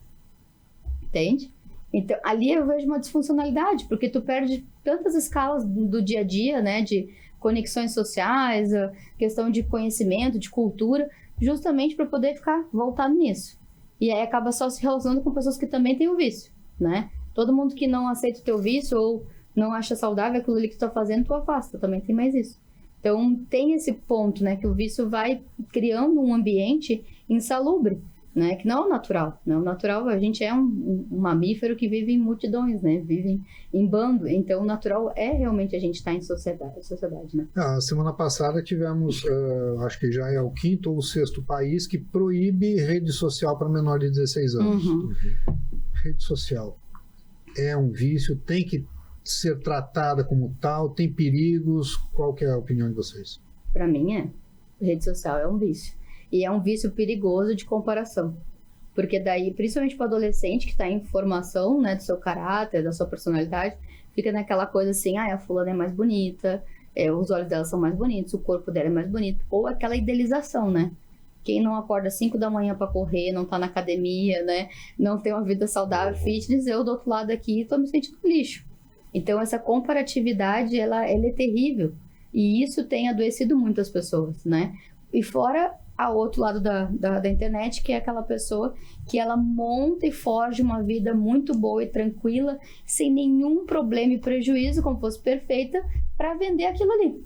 Speaker 3: entende? Então, ali eu vejo uma disfuncionalidade, porque tu perde tantas escalas do dia a dia, né, de conexões sociais, a questão de conhecimento, de cultura, justamente para poder ficar voltado nisso. E aí acaba só se relacionando com pessoas que também têm o vício, né? Todo mundo que não aceita o teu vício ou não acha saudável aquilo ali que tu tá fazendo, tu afasta, também tem mais isso. Então, tem esse ponto, né, que o vício vai criando um ambiente insalubre, né, que não é o natural, né? O natural, a gente é um mamífero que vive em multidões, né, vive em bando, então o natural é realmente a gente estar em sociedade, né.
Speaker 2: A semana passada tivemos, acho que já é o 5º ou 6º país que proíbe rede social para menor de 16 anos. Rede social é um vício, tem que ser tratada como tal, tem perigos, qual que é a opinião de vocês?
Speaker 3: Para mim rede social é um vício. E é um vício perigoso de comparação. Porque daí, principalmente para o adolescente que está em formação, né, do seu caráter, da sua personalidade, fica naquela coisa assim, a fulana é mais bonita, os olhos dela são mais bonitos, o corpo dela é mais bonito. Ou aquela idealização, né? Quem não acorda às 5 da manhã para correr, não está na academia, né, não tem uma vida saudável, fitness, eu do outro lado aqui estou me sentindo lixo. Então, essa comparatividade, ela é terrível. E isso tem adoecido muitas pessoas, né? E fora ao outro lado da internet, que é aquela pessoa que ela monta e forja uma vida muito boa e tranquila, sem nenhum problema e prejuízo, como fosse perfeita, para vender aquilo ali,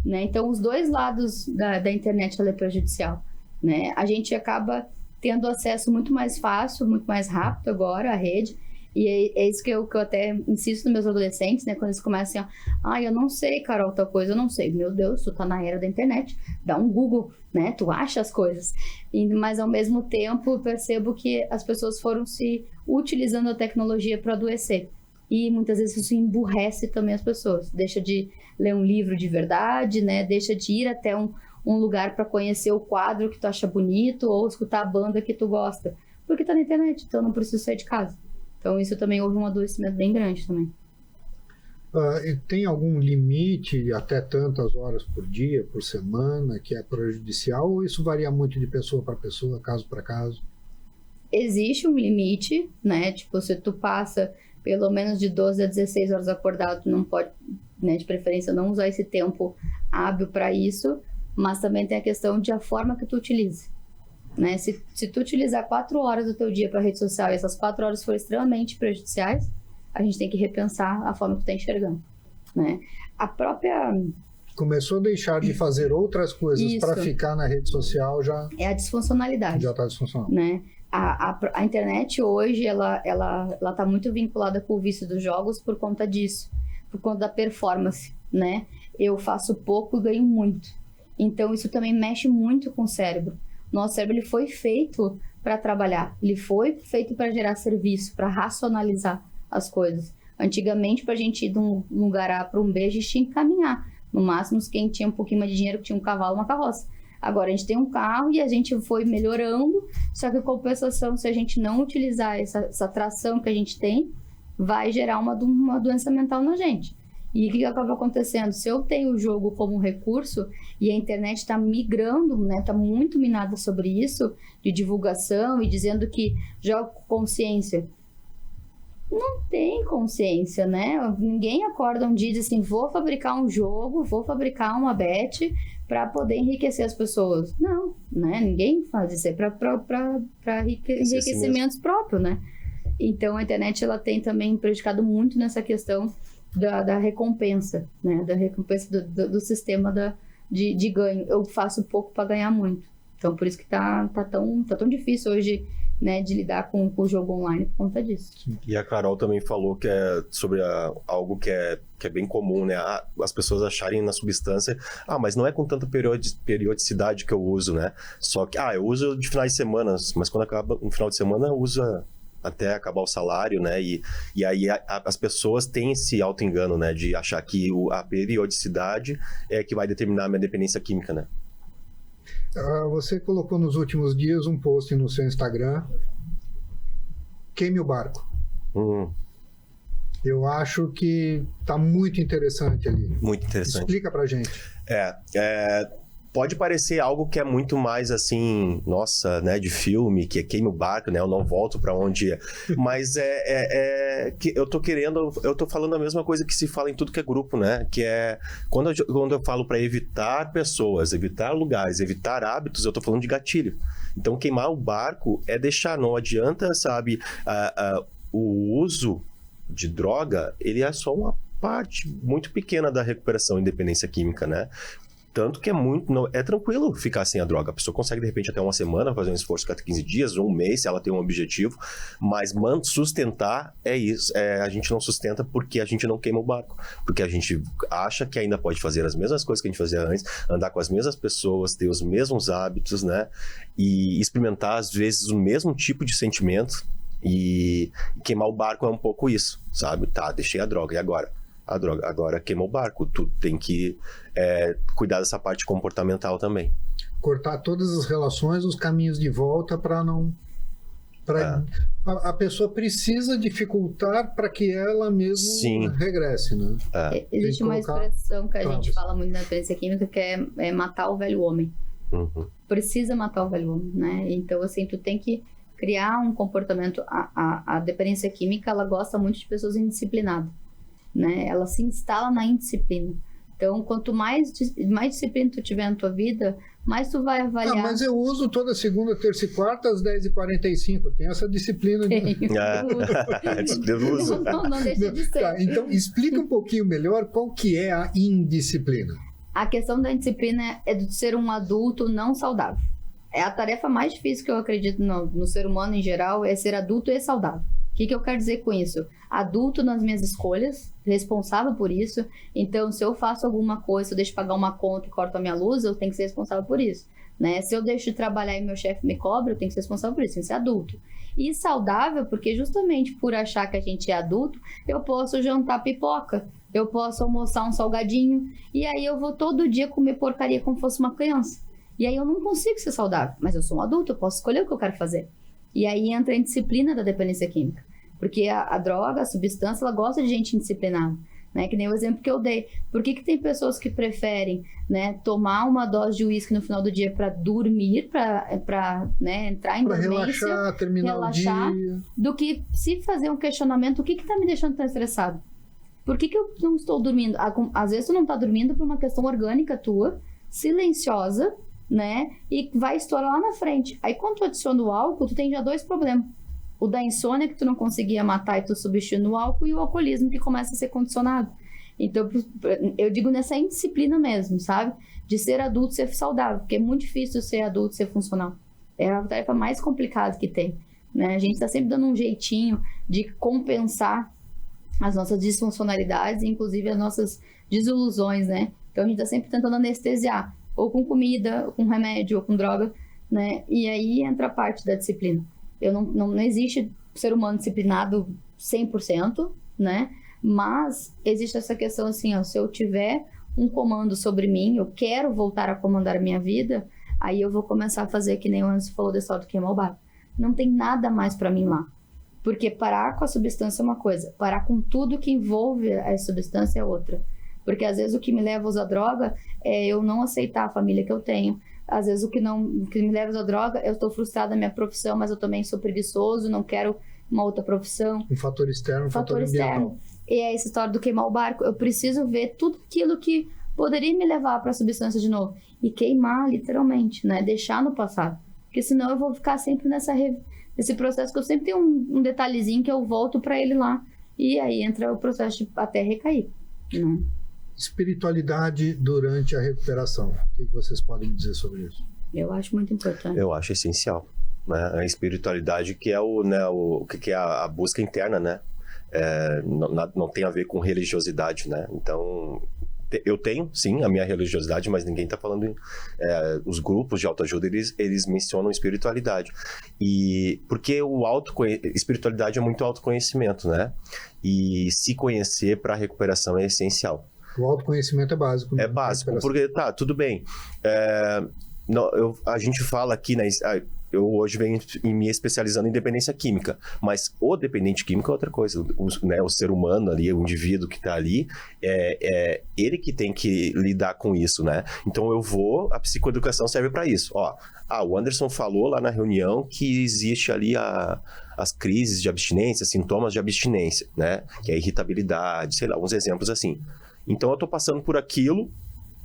Speaker 3: né? Então, os dois lados da internet, ela é prejudicial, né? A gente acaba tendo acesso muito mais fácil, muito mais rápido agora à rede, e é isso que eu até insisto nos meus adolescentes, né? Quando eles começam assim, eu não sei, Carol, tal coisa, eu não sei. Meu Deus, tu tá na era da internet, dá um Google, né? Tu acha as coisas. Mas, ao mesmo tempo, eu percebo que as pessoas foram se utilizando a tecnologia para adoecer. E, muitas vezes, isso emburrece também as pessoas. Deixa de ler um livro de verdade, né? Deixa de ir até um lugar para conhecer o quadro que tu acha bonito ou escutar a banda que tu gosta. Porque tá na internet, então não precisa sair de casa. Então, isso também houve um adoecimento bem grande também.
Speaker 2: Tem algum limite até tantas horas por dia, por semana, que é prejudicial? Ou isso varia muito de pessoa para pessoa, caso para caso?
Speaker 3: Existe um limite, né? Tipo, se tu passa pelo menos de 12 a 16 horas acordado, tu não pode, né, de preferência, não usar esse tempo hábil para isso. Mas também tem a questão de a forma que tu utiliza. Né? Se tu utilizar 4 horas do teu dia para rede social e essas 4 horas forem extremamente prejudiciais, a gente tem que repensar a forma que tu tá enxergando, né? A própria...
Speaker 2: Começou a deixar de fazer outras coisas para ficar na rede social, já... É
Speaker 3: a disfuncionalidade.
Speaker 2: Já tá disfuncional.
Speaker 3: Né? A internet hoje, ela tá muito vinculada com o vício dos jogos por conta disso, por conta da performance, né? Eu faço pouco e ganho muito. Então, isso também mexe muito com o cérebro. Nosso cérebro, ele foi feito para trabalhar, ele foi feito para gerar serviço, para racionalizar as coisas. Antigamente, para a gente ir de um lugar A para um B, a gente tinha que caminhar. No máximo, quem tinha um pouquinho mais de dinheiro, tinha um cavalo, uma carroça. Agora, a gente tem um carro e a gente foi melhorando, só que a compensação, se a gente não utilizar essa tração que a gente tem, vai gerar uma doença mental na gente. E o que acaba acontecendo? Se eu tenho o jogo como recurso e a internet está migrando, né, está muito minada sobre isso, de divulgação e dizendo que joga com consciência. Não tem consciência, né? Ninguém acorda um dia e diz assim, vou fabricar um jogo, vou fabricar uma bet para poder enriquecer as pessoas. Não, né? Ninguém faz isso, é para enriquecimentos próprios, né? Então a internet ela tem também prejudicado muito nessa questão da recompensa, né? Da recompensa do sistema de ganho. Eu faço pouco para ganhar muito. Então por isso que tá tão difícil hoje, né, de lidar com o jogo online por conta disso.
Speaker 4: E a Carol também falou que é sobre algo que é bem comum, né? As pessoas acharem na substância, mas não é com tanta periodicidade que eu uso, né? Só que, eu uso de finais de semana, mas quando acaba no final de semana, eu uso até acabar o salário, né? E aí as pessoas têm esse auto-engano, né? De achar que a periodicidade é que vai determinar a minha dependência química, né?
Speaker 2: Você colocou nos últimos dias um post no seu Instagram, queime o barco. Eu acho que tá muito interessante ali.
Speaker 4: Muito interessante.
Speaker 2: Explica pra gente.
Speaker 4: Pode parecer algo que é muito mais assim, nossa, né, de filme, que é queime o barco, né, eu não volto para onde ia. Mas que eu tô falando a mesma coisa que se fala em tudo que é grupo, né, que é quando eu falo para evitar pessoas, evitar lugares, evitar hábitos, eu tô falando de gatilho. Então queimar o barco é deixar, não adianta, sabe, o uso de droga, ele é só uma parte muito pequena da recuperação em dependência química, né? Tanto que é tranquilo ficar sem a droga. A pessoa consegue, de repente, até uma semana fazer um esforço cada 15 dias, ou um mês, se ela tem um objetivo. Mas sustentar é isso. A gente não sustenta porque a gente não queima o barco. Porque a gente acha que ainda pode fazer as mesmas coisas que a gente fazia antes, andar com as mesmas pessoas, ter os mesmos hábitos, né? E experimentar, às vezes, o mesmo tipo de sentimento. E queimar o barco é um pouco isso, sabe? Tá, deixei a droga, e agora? A droga, agora queima o barco. Tu tem que cuidar dessa parte comportamental também.
Speaker 2: Cortar todas as relações, os caminhos de volta para não... A pessoa precisa dificultar para que ela mesma regresse, né?
Speaker 3: Existe uma expressão que a gente fala muito na dependência química, que é matar o velho homem. Precisa matar o velho homem, né? Então, assim, tu tem que criar um comportamento... A dependência química, ela gosta muito de pessoas indisciplinadas, né? Ela se instala na indisciplina. Então, quanto mais disciplina tu tiver na tua vida, mais tu vai avaliar...
Speaker 2: mas eu uso toda segunda, terça e quarta às 10h45. Tem essa disciplina.
Speaker 3: Não deixa de ser.
Speaker 2: Então, explica um pouquinho melhor qual que é a indisciplina.
Speaker 3: A questão da indisciplina é de ser um adulto não saudável. É a tarefa mais difícil que eu acredito no ser humano em geral, é ser adulto e saudável. O que eu quero dizer com isso? Adulto nas minhas escolhas, responsável por isso. Então, se eu faço alguma coisa, se eu deixo de pagar uma conta e corto a minha luz, eu tenho que ser responsável por isso, né? Se eu deixo de trabalhar e meu chefe me cobra, eu tenho que ser responsável por isso, tenho que ser adulto. E saudável, porque justamente por achar que a gente é adulto, eu posso jantar pipoca, eu posso almoçar um salgadinho, e aí eu vou todo dia comer porcaria como fosse uma criança. E aí eu não consigo ser saudável, mas eu sou um adulto, eu posso escolher o que eu quero fazer. E aí entra a indisciplina da dependência química. Porque a droga, a substância, ela gosta de gente indisciplinada, né? Que nem o exemplo que eu dei. Por que tem pessoas que preferem, né, tomar uma dose de uísque no final do dia para dormir, para né, entrar em dormência,
Speaker 2: relaxar, terminar o dia,
Speaker 3: do que se fazer um questionamento, o que está me deixando tão estressado? Por que eu não estou dormindo? Às vezes tu não está dormindo por uma questão orgânica tua, silenciosa, né? E vai estourar lá na frente. Aí quando tu adiciona o álcool, tu tem já dois problemas. O da insônia, que tu não conseguia matar e tu substitui no álcool, e o alcoolismo, que começa a ser condicionado. Então, eu digo nessa indisciplina mesmo, sabe? De ser adulto, ser saudável. Porque é muito difícil ser adulto, ser funcional. É a tarefa mais complicada que tem, né? A gente tá sempre dando um jeitinho de compensar as nossas disfuncionalidades, inclusive as nossas desilusões, né? Então, a gente tá sempre tentando anestesiar. Ou com comida, ou com remédio, ou com droga, né? E aí entra a parte da disciplina. Não existe ser humano disciplinado 100%, né? Mas existe essa questão assim, ó, se eu tiver um comando sobre mim, eu quero voltar a comandar a minha vida, aí eu vou começar a fazer que nem o Anderson falou da história do queimar o barco. Não tem nada mais para mim lá. Porque parar com a substância é uma coisa, parar com tudo que envolve a substância é outra. Porque às vezes o que me leva a usar droga é eu não aceitar a família que eu tenho. Às vezes o que me leva a usar droga, eu estou frustrada na minha profissão, mas eu também sou preguiçoso, não quero uma outra profissão.
Speaker 2: Um fator externo, um fator ambiental.
Speaker 3: E é essa história do queimar o barco. Eu preciso ver tudo aquilo que poderia me levar para a substância de novo. E queimar, literalmente, né? Deixar no passado. Porque senão eu vou ficar sempre nesse processo que eu sempre tenho um detalhezinho que eu volto para ele lá. E aí entra o processo de até recair. Né?
Speaker 2: Espiritualidade durante a recuperação. O que vocês podem me dizer sobre isso?
Speaker 3: Eu acho muito importante.
Speaker 4: Eu acho essencial. Né? A espiritualidade que é o que é a busca interna, né? Não tem a ver com religiosidade, né? Então, eu tenho, sim, a minha religiosidade, mas ninguém está falando... os grupos de autoajuda, eles mencionam espiritualidade. E porque espiritualidade é muito autoconhecimento, né? E se conhecer para a recuperação é essencial.
Speaker 2: O autoconhecimento é básico.
Speaker 4: É básico, porque tudo bem. A gente fala aqui, né? Eu hoje venho me especializando em dependência química, mas o dependente químico é outra coisa. O ser humano ali, o indivíduo que está ali, ele que tem que lidar com isso, né? Então a psicoeducação serve para isso. O Anderson falou lá na reunião que existe ali as crises de abstinência, sintomas de abstinência, né? Que é irritabilidade, sei lá, uns exemplos assim. Então eu estou passando por aquilo.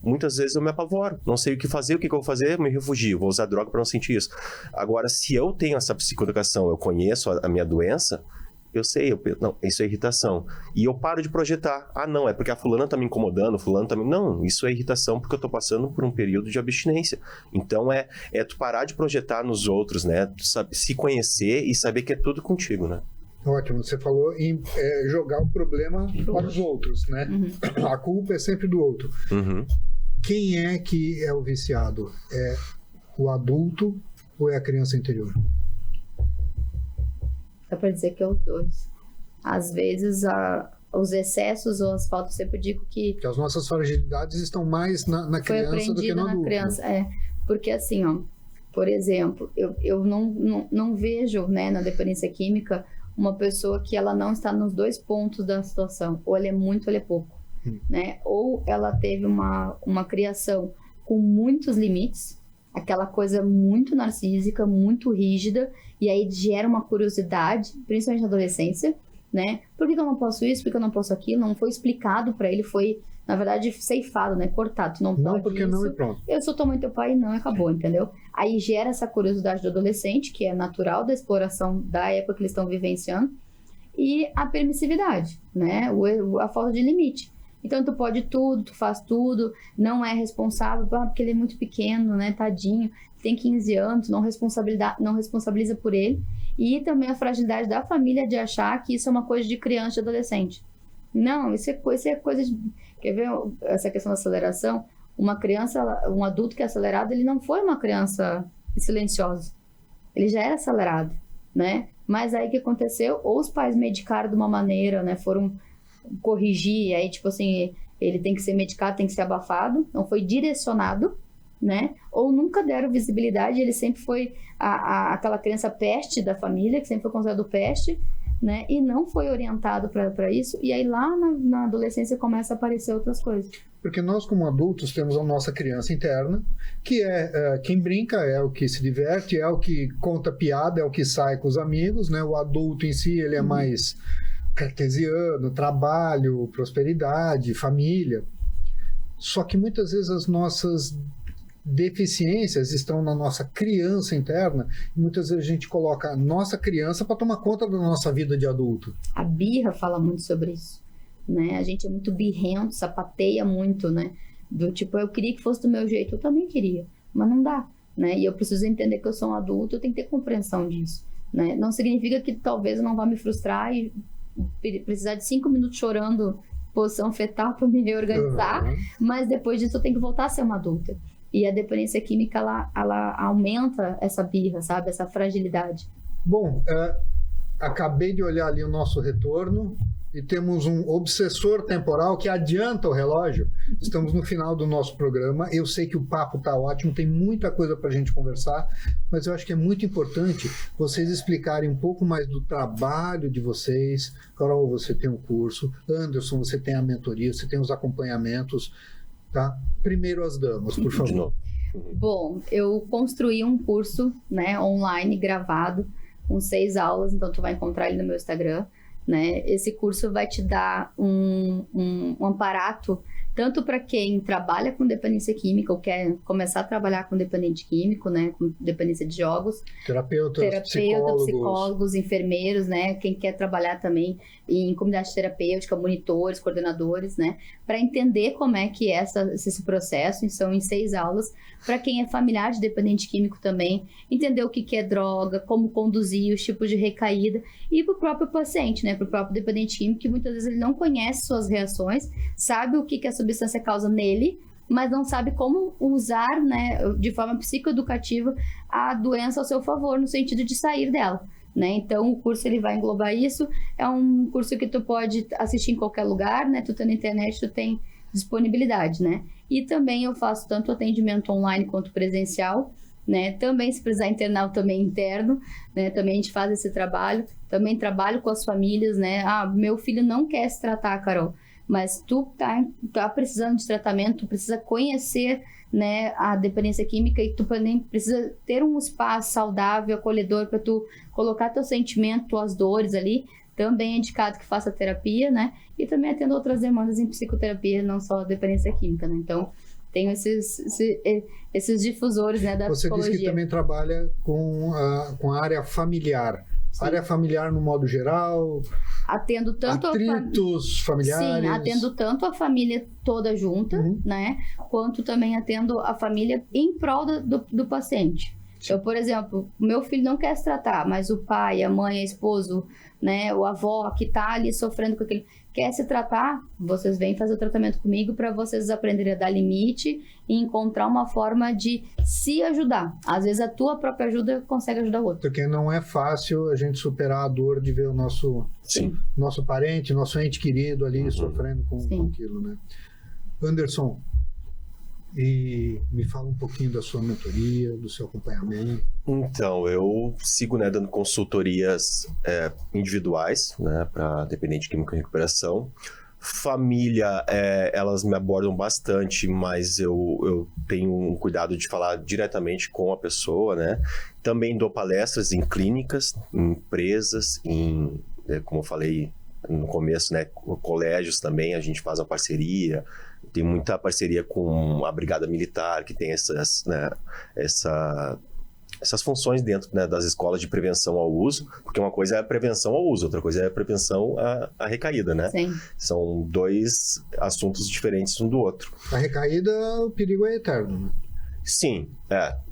Speaker 4: Muitas vezes eu me apavoro, não sei o que fazer, o que eu vou fazer, eu me refugio, vou usar droga para não sentir isso. Agora, se eu tenho essa psicoeducação, eu conheço a minha doença, eu sei, não, isso é irritação. E eu paro de projetar, não, é porque a fulana tá me incomodando, fulano tá me... Não, isso é irritação porque eu tô passando por um período de abstinência. Então tu parar de projetar nos outros, né? Tu se conhecer e saber que é tudo contigo, né?
Speaker 2: Ótimo, você falou em jogar o problema para os outros, né? Uhum. A culpa é sempre do outro.
Speaker 4: Uhum.
Speaker 2: Quem é que é o viciado? É o adulto ou é a criança interior?
Speaker 3: Dá para dizer que é os dois. Às vezes, os excessos ou as faltas, eu sempre digo que
Speaker 2: as nossas fragilidades estão mais na criança do que no adulto.
Speaker 3: Criança, porque assim, por exemplo, eu não vejo, né, na dependência química uma pessoa que ela não está nos dois pontos da situação, ou ela é muito ou ela é pouco, né? Ou ela teve uma criação com muitos limites, aquela coisa muito narcísica, muito rígida, e aí gera uma curiosidade, principalmente na adolescência, né? Por que eu não posso isso? Por que eu não posso aquilo? Não foi explicado para ele, foi, na verdade, ceifado, né? Cortado. Não pode
Speaker 2: porque
Speaker 3: isso.
Speaker 2: Não e pronto.
Speaker 3: Eu sou tua mãe e teu pai e não, acabou, entendeu? Aí gera essa curiosidade do adolescente, que é natural da exploração da época que eles estão vivenciando, e a permissividade, né? A falta de limite. Então, tu pode tudo, tu faz tudo, não é responsável, porque ele é muito pequeno, né? Tadinho, tem 15 anos, não responsabiliza por ele. E também a fragilidade da família de achar que isso é uma coisa de criança e adolescente. Não, isso é coisa de... Quer ver essa questão da aceleração? Um adulto que é acelerado, ele não foi uma criança silenciosa. Ele já era acelerado, né? Mas aí o que aconteceu? Ou os pais medicaram de uma maneira, né? Foram corrigir, aí tipo assim, ele tem que ser medicado, tem que ser abafado. Não foi direcionado, né? Ou nunca deram visibilidade, ele sempre foi aquela criança peste da família, que sempre foi considerado peste, né? E não foi orientado para isso. E aí lá na adolescência começa a aparecer outras coisas.
Speaker 2: Porque nós, como adultos, temos a nossa criança interna, que é quem brinca, é o que se diverte, é o que conta piada, é o que sai com os amigos, né? O adulto em si, ele é mais cartesiano, trabalho, prosperidade, família. Só que muitas vezes as nossas deficiências estão na nossa criança interna, e muitas vezes a gente coloca a nossa criança para tomar conta da nossa vida de adulto.
Speaker 3: A birra fala muito sobre isso, né? A gente é muito birrento, sapateia muito, né? Do tipo, eu queria que fosse do meu jeito, eu também queria, mas não dá, né? E eu preciso entender que eu sou um adulto, eu tenho que ter compreensão disso, né? Não significa que talvez eu não vá me frustrar e precisar de 5 minutos chorando, posição fetal para me reorganizar, mas depois disso eu tenho que voltar a ser uma adulta. E a dependência química, ela aumenta essa birra, sabe? Essa fragilidade.
Speaker 2: Bom, acabei de olhar ali o nosso retorno e temos um obsessor temporal que adianta o relógio. Estamos no final do nosso programa. Eu sei que o papo está ótimo, tem muita coisa para a gente conversar, mas eu acho que é muito importante vocês explicarem um pouco mais do trabalho de vocês. Carol, você tem um curso. Anderson, você tem a mentoria, você tem os acompanhamentos. Tá? Primeiro as damas, por favor.
Speaker 3: Bom, eu construí um curso, né, online, gravado, com 6 aulas, então tu vai encontrar ele no meu Instagram, né? Esse curso vai te dar um aparato, tanto para quem trabalha com dependência química ou quer começar a trabalhar com dependente químico, né, com dependência de jogos,
Speaker 2: terapeutas,
Speaker 3: psicólogos, enfermeiros, né, quem quer trabalhar também em comunidade terapêutica, monitores, coordenadores, né, para entender como é que é esse processo. São em 6 aulas. Para quem é familiar de dependente químico também, entender o que é droga, como conduzir, os tipos de recaída, e para o próprio paciente, né, para o próprio dependente químico, que muitas vezes ele não conhece suas reações, sabe o que a substância causa nele, mas não sabe como usar, né, de forma psicoeducativa a doença ao seu favor, no sentido de sair dela. Né? Então, o curso ele vai englobar isso. É um curso que tu pode assistir em qualquer lugar, né? Tu tá na internet, tu tem disponibilidade, né? E também eu faço tanto atendimento online quanto presencial, né? Também, se precisar internar, também interno, né? Também a gente faz esse trabalho. Também trabalho com as famílias, né? Ah, meu filho não quer se tratar, Carol, mas tu tá precisando de tratamento, tu precisa conhecer, né, a dependência química, e tu também precisa ter um espaço saudável, acolhedor, para tu colocar teu sentimento, tuas dores ali. Também é indicado que faça terapia, né? E também atendo outras demandas em psicoterapia, não só dependência química, né? Então, tenho esses difusores, né, da psicologia.
Speaker 2: Você disse que também trabalha com a área familiar. Sim. Área familiar no modo geral.
Speaker 3: Atendo tanto
Speaker 2: atritos familiares.
Speaker 3: Sim, atendo tanto a família toda junta, né? Quanto também atendo a família em prol do paciente. Então, por exemplo, meu filho não quer se tratar, mas o pai, a mãe, a esposo, né, o avó que tá ali sofrendo com aquele, quer se tratar, vocês vêm fazer o tratamento comigo para vocês aprenderem a dar limite e encontrar uma forma de se ajudar. Às vezes a tua própria ajuda consegue ajudar o outro.
Speaker 2: Porque não é fácil a gente superar a dor de ver o nosso parente, nosso ente querido ali sofrendo com aquilo, né? Anderson, e me fala um pouquinho da sua mentoria, do seu acompanhamento.
Speaker 4: Então, eu sigo, né, dando consultorias individuais, né, para dependente químico em recuperação. Família, elas me abordam bastante, mas eu tenho um cuidado de falar diretamente com a pessoa, né? Também dou palestras em clínicas, em empresas, como eu falei no começo, né, colégios também, a gente faz uma parceria. Tem muita parceria com a Brigada Militar, que tem essas funções dentro, né, das escolas de prevenção ao uso, porque uma coisa é a prevenção ao uso, outra coisa é a prevenção à recaída, né?
Speaker 3: Sim.
Speaker 4: São 2 assuntos diferentes um do outro.
Speaker 2: A recaída, o perigo é eterno, né?
Speaker 4: Sim,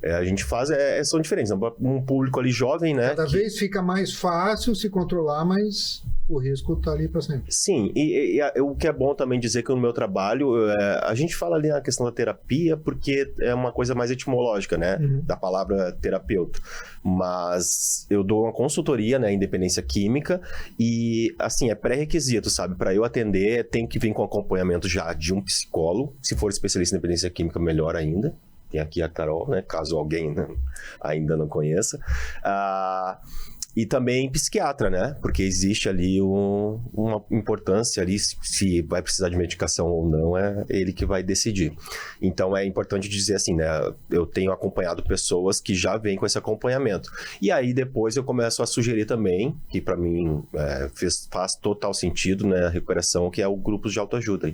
Speaker 4: a gente faz, são diferentes. Um público ali jovem, né?
Speaker 2: Cada vez fica mais fácil se controlar, mas o risco está ali para sempre.
Speaker 4: Sim, e o que é bom também dizer que no meu trabalho, a gente fala ali na questão da terapia, porque é uma coisa mais etimológica, né? Da palavra terapeuta. Mas eu dou uma consultoria, né, em dependência química, e assim, é pré-requisito, sabe? Para eu atender, tem que vir com acompanhamento já de um psicólogo. Se for especialista em dependência química, melhor ainda. Tem aqui a Carol, né? Caso alguém, né, ainda não conheça. E também psiquiatra, né? Porque existe ali uma importância ali, se vai precisar de medicação ou não, é ele que vai decidir. Então, é importante dizer assim, né? Eu tenho acompanhado pessoas que já vêm com esse acompanhamento. E aí, depois, eu começo a sugerir também, que para mim faz total sentido, né? A recuperação, que é o grupo de autoajuda.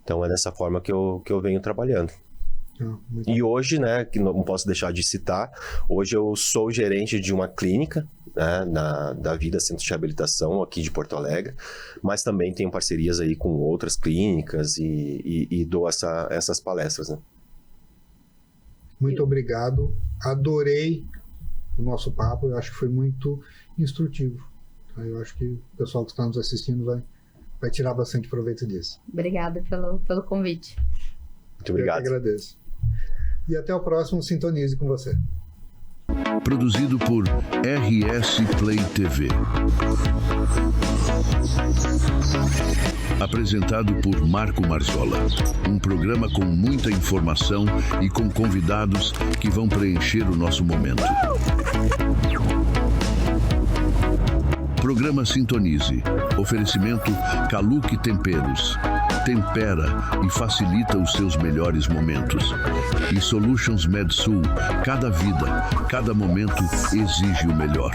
Speaker 4: Então, é dessa forma que eu venho trabalhando. E hoje, né, que não posso deixar de citar, hoje eu sou gerente de uma clínica, né, da Vida Centro de Reabilitação aqui de Porto Alegre, mas também tenho parcerias aí com outras clínicas e dou essas palestras, né?
Speaker 2: Muito obrigado, adorei o nosso papo, eu acho que foi muito instrutivo. Eu acho que o pessoal que está nos assistindo vai tirar bastante proveito disso.
Speaker 3: Obrigada pelo convite.
Speaker 4: Muito obrigado.
Speaker 2: Eu que agradeço. E até o próximo Sintonize com você.
Speaker 1: Produzido por RS Play TV. Apresentado por Marco Marzola. Um programa com muita informação e com convidados que vão preencher o nosso momento. Programa Sintonize. Oferecimento Caluque Temperos. Tempera e facilita os seus melhores momentos. E Solutions MedSul. Cada vida, cada momento exige o melhor.